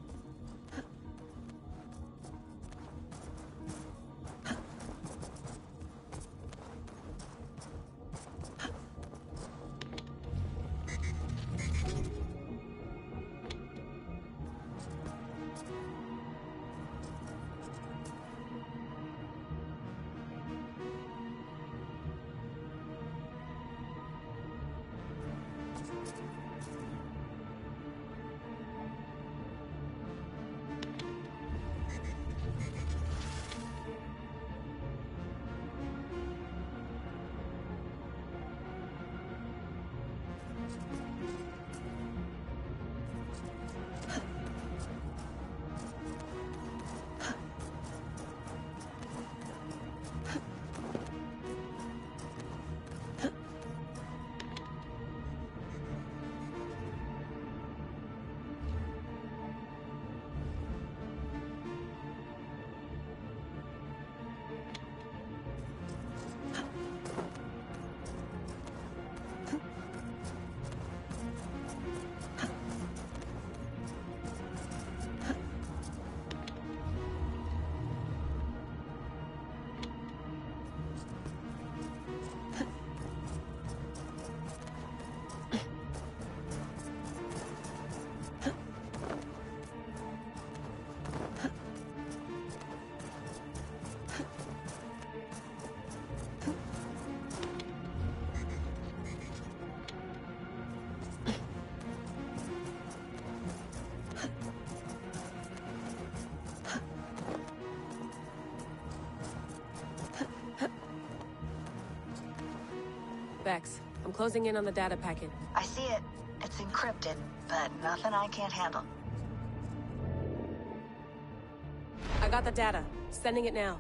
Vex, I'm closing in on the data packet. I see it. It's encrypted, but nothing I can't handle. I got the data. Sending it now.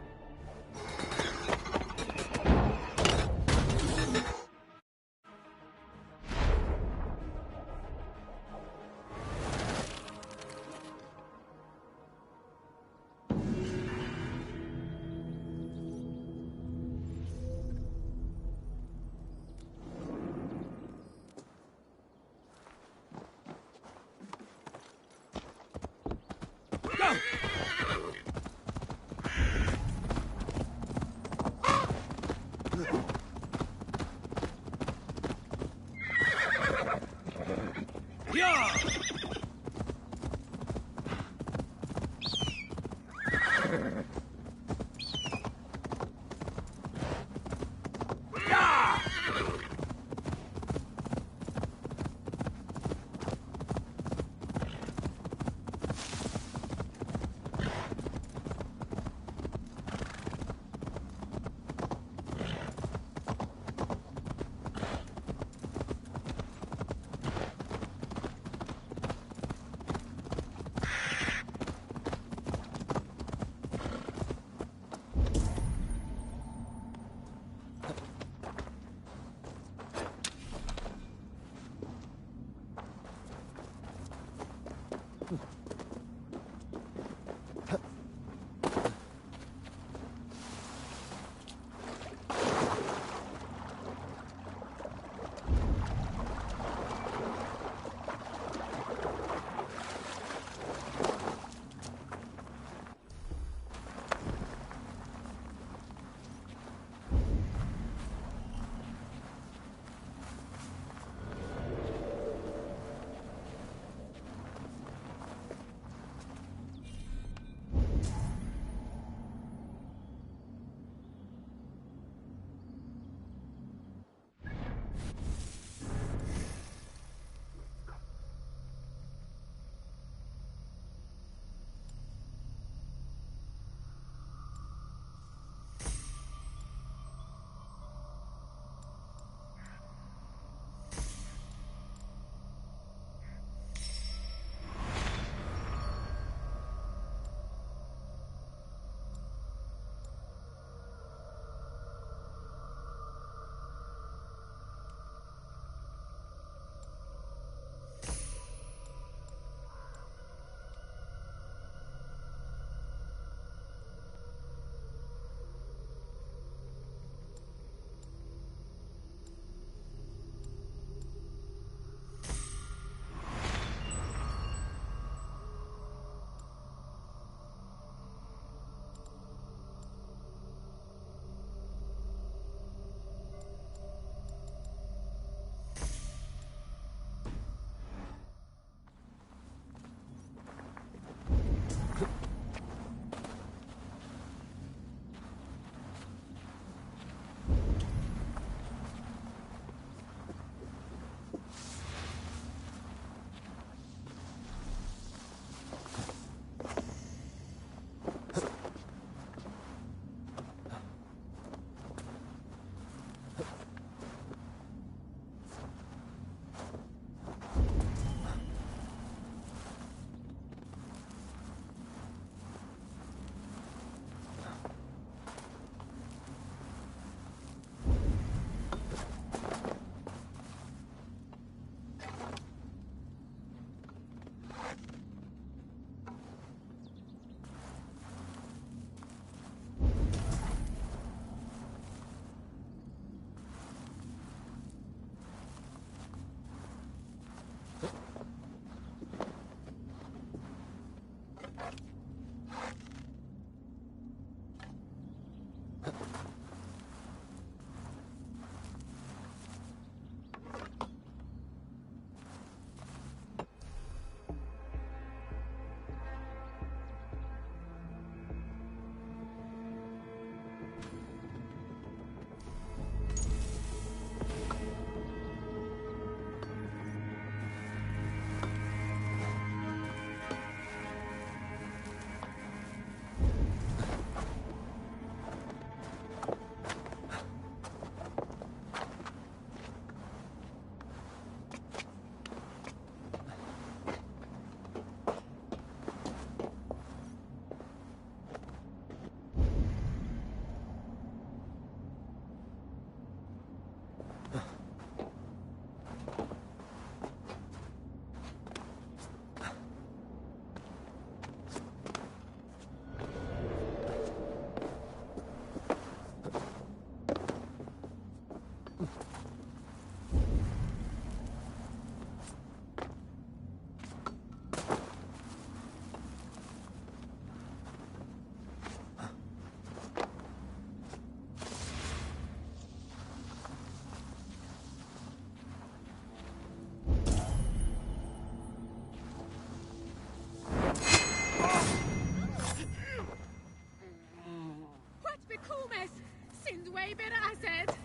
Sind way better asset.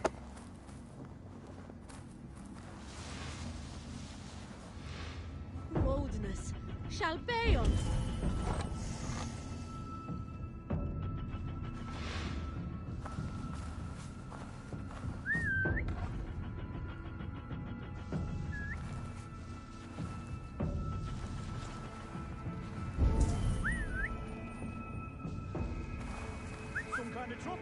Boldness shall pay on. Some kind of trouble.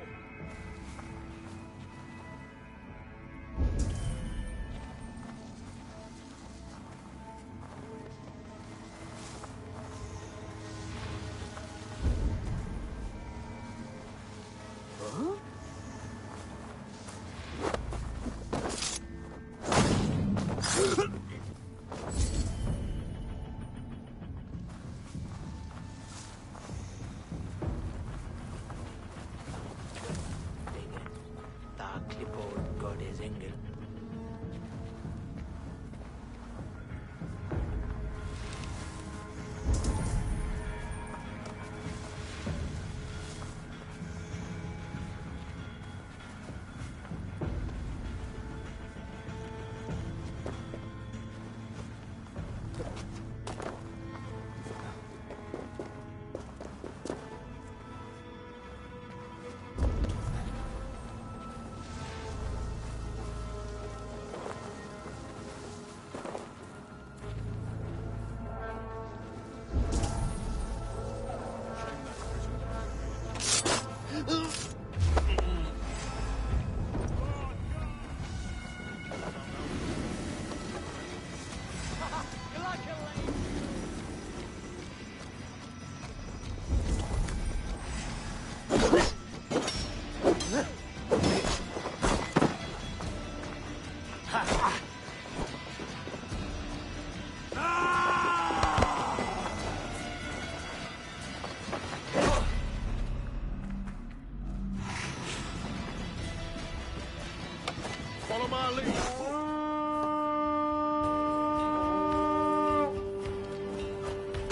Follow my lead.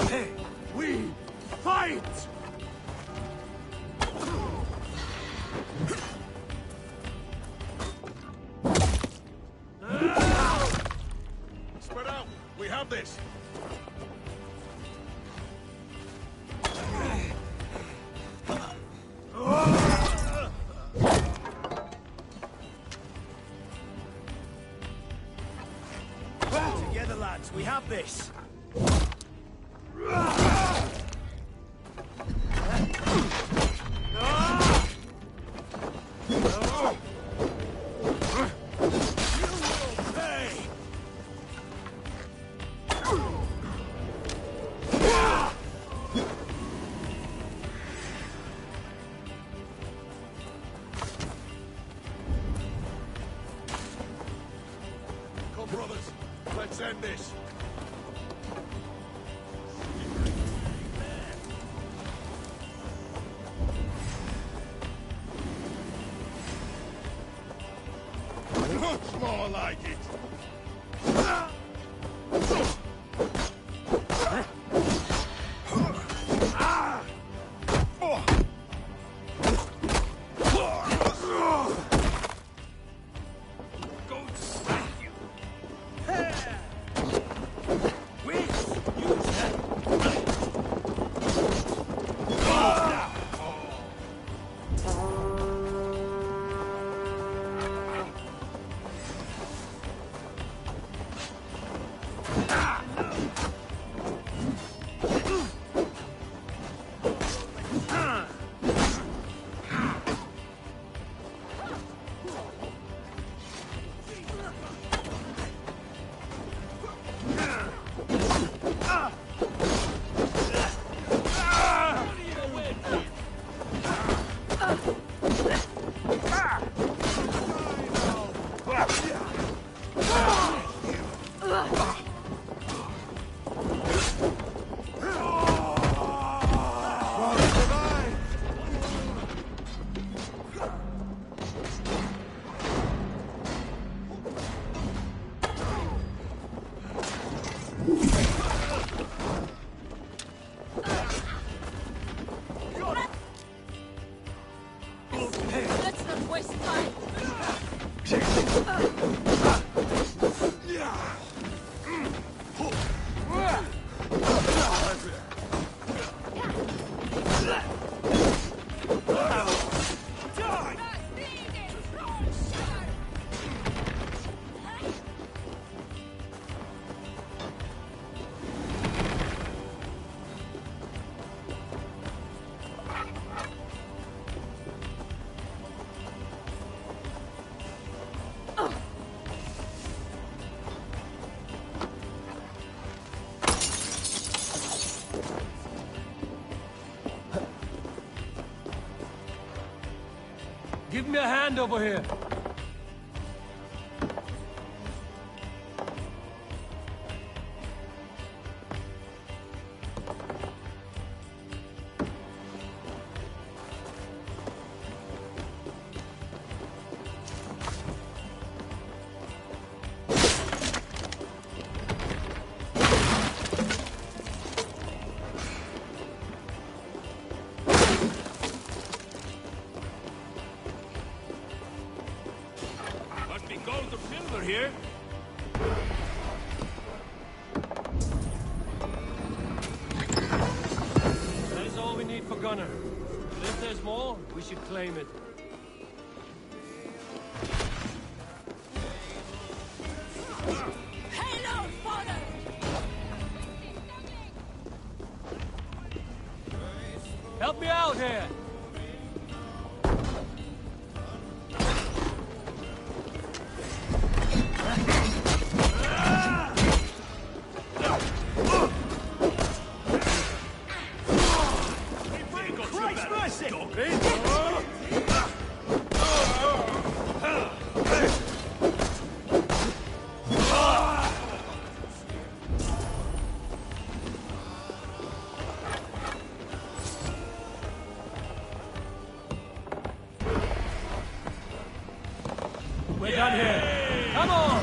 Hey, we fight! Spread out. We have this. Together, lads. We have this. Come, brothers. Let's end this. Much more like it. Give me a hand over here. Gold or silver here. That is all we need for Gunnar. But if there's more, we should claim it. Hello, father! Help me out here! We're done here. Come on!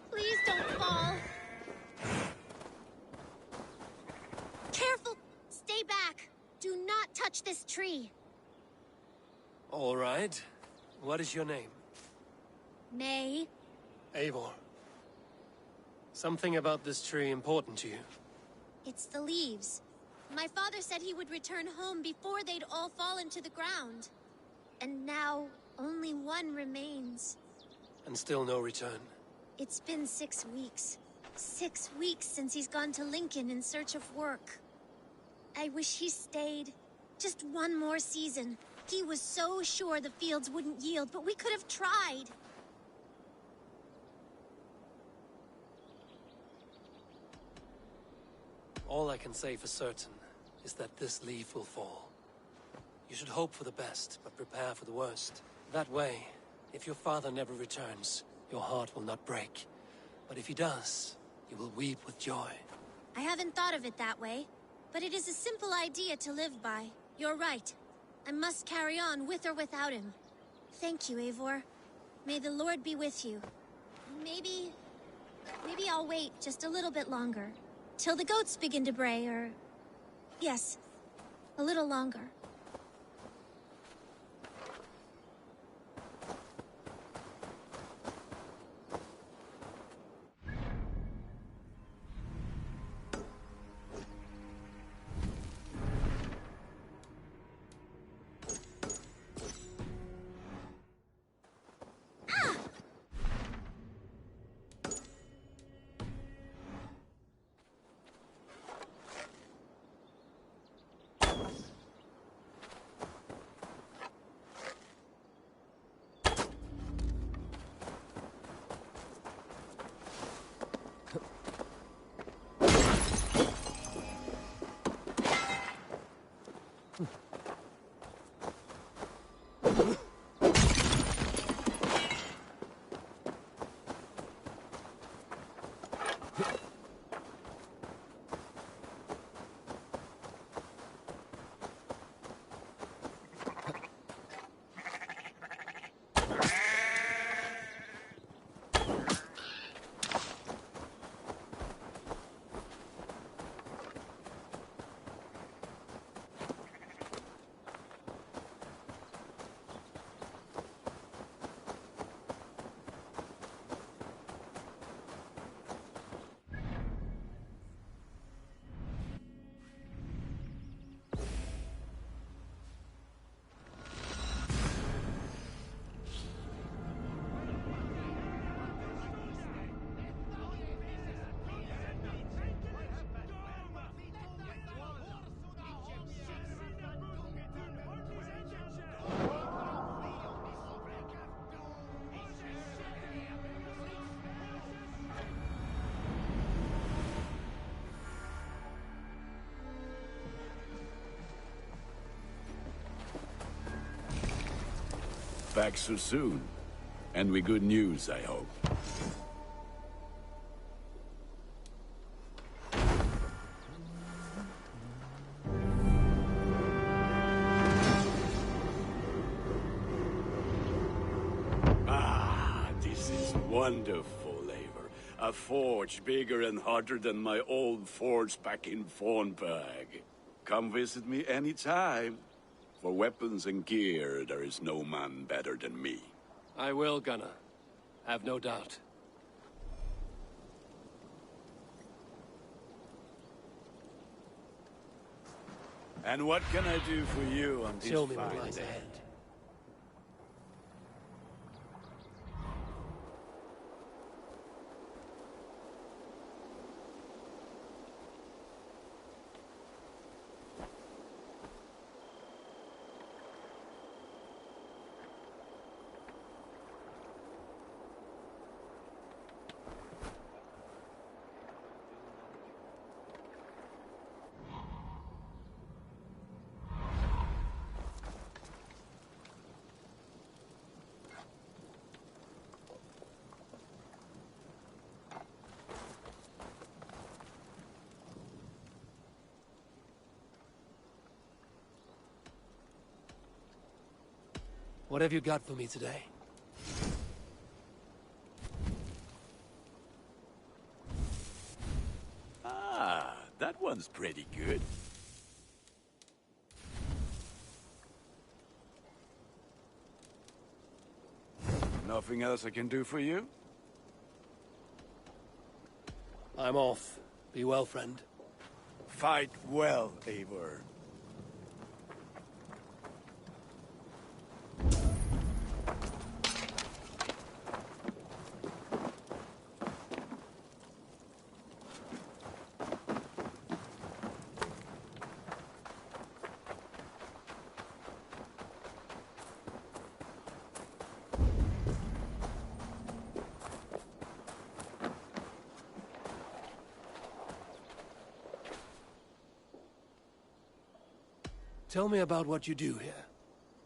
Please don't fall. Careful! Stay back. Do not touch this tree. All right. What is your name? May. Eivor. Something about this tree important to you? It's the leaves. My father said he would return home before they'd all fallen to the ground. And now, only one remains. And still no return. It's been 6 weeks. 6 weeks since he's gone to Lincoln in search of work. I wish he stayed. Just one more season. He was so sure the fields wouldn't yield, but we could have tried. All I can say for certain is that this leaf will fall. You should hope for the best, but prepare for the worst. That way, if your father never returns, your heart will not break. But if he does, you will weep with joy. I haven't thought of it that way, but it is a simple idea to live by. You're right. I must carry on with or without him. Thank you, Eivor. May the Lord be with you. Maybe I'll wait just a little bit longer. Till the goats begin to bray, or... Yes, a little longer. Back so soon. And with good news, I hope. Ah, this is wonderful, Eivor. A forge bigger and harder than my old forge back in Fornburg. Come visit me anytime. For weapons and gear, there is no man better than me. I will, Gunnar. Have no doubt. And what can I do for you on this Show me what fine lies day? ahead. What have you got for me today? Ah, that one's pretty good. Nothing else I can do for you? I'm off. Be well, friend. fight well, Eivor. Tell me about what you do here.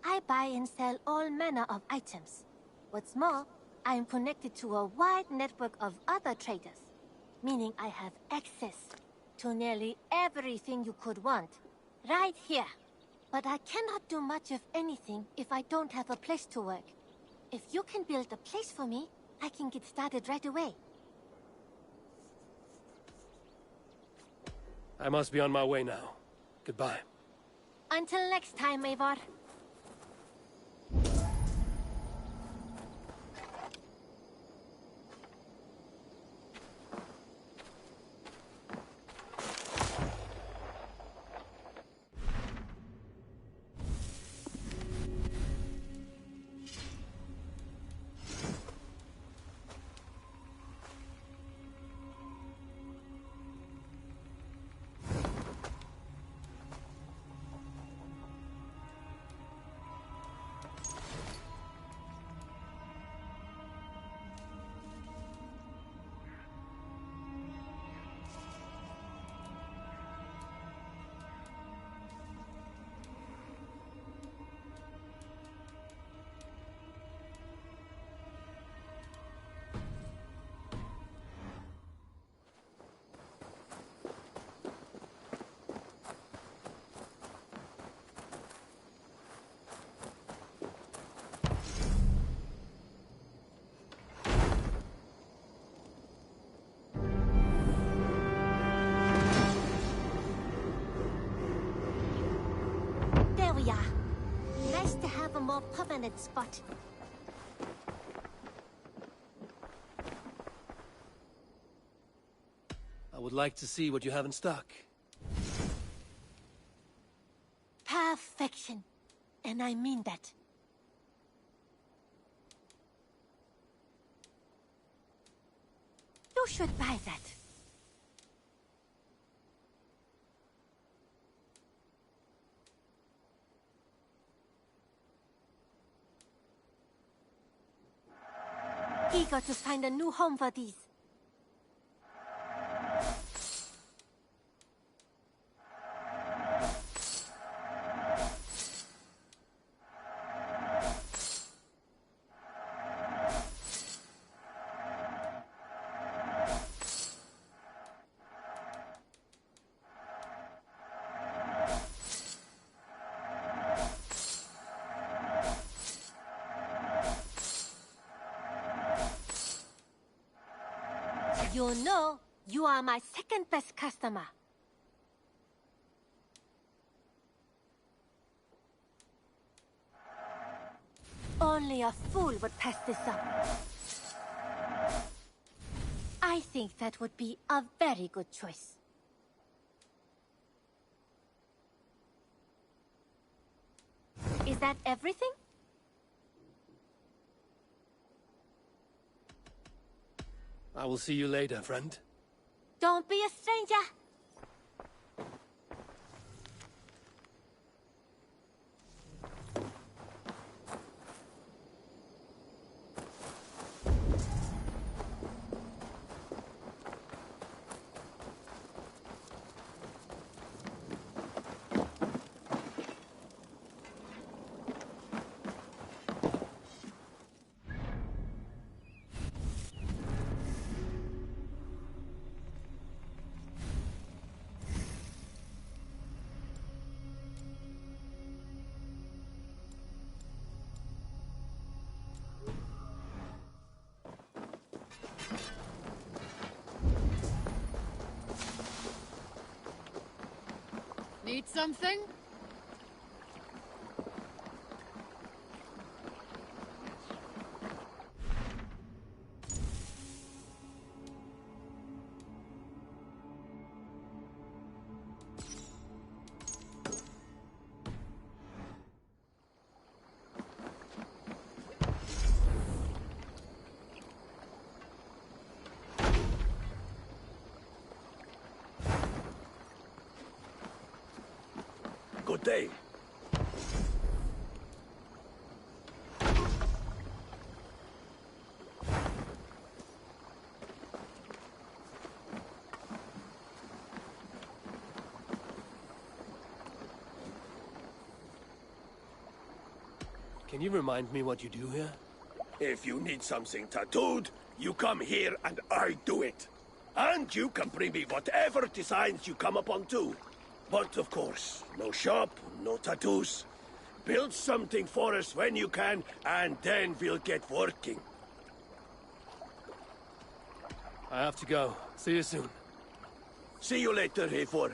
I buy and sell all manner of items. What's more, I am connected to a wide network of other traders, meaning I have access to nearly everything you could want, right here. But I cannot do much of anything if I don't have a place to work. If you can build a place for me, I can get started right away. I must be on my way now. Goodbye. Until next time, Eivor. Nice to have a more permanent spot. I would like to see what you have in stock. Perfection. And I mean that. You should buy that. Eager to find a new home for these. You know, you are my second best customer. Only a fool would pass this up. I think that would be a very good choice. Is that everything? I will see you later, friend. Don't be a stranger. Need something? day. Can you remind me what you do here? If you need something tattooed, you come here and I do it. And you can bring me whatever designs you come upon too. But of course, no shop, no tattoos. Build something for us when you can, and then we'll get working. I have to go. See you soon. See you later, Eivor.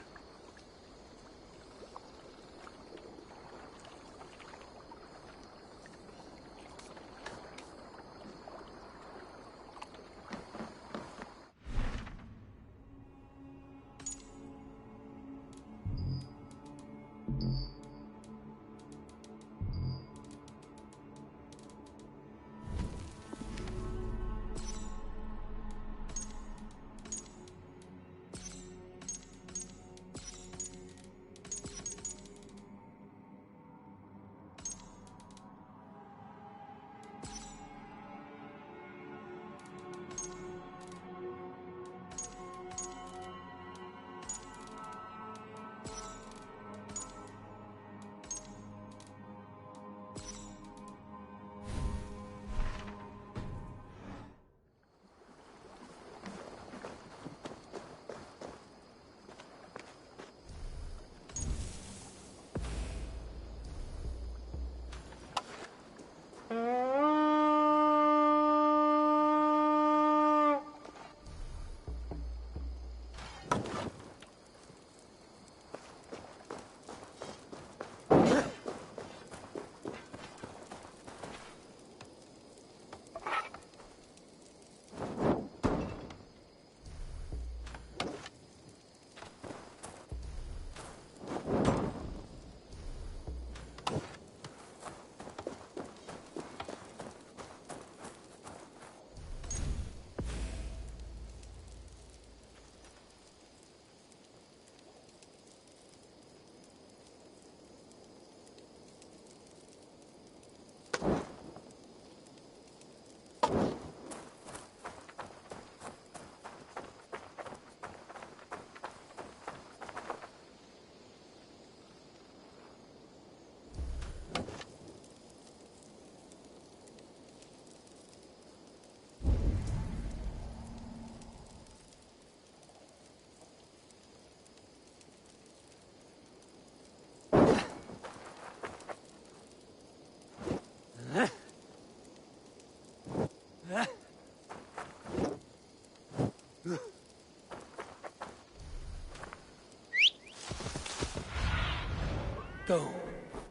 Go,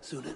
Sunan.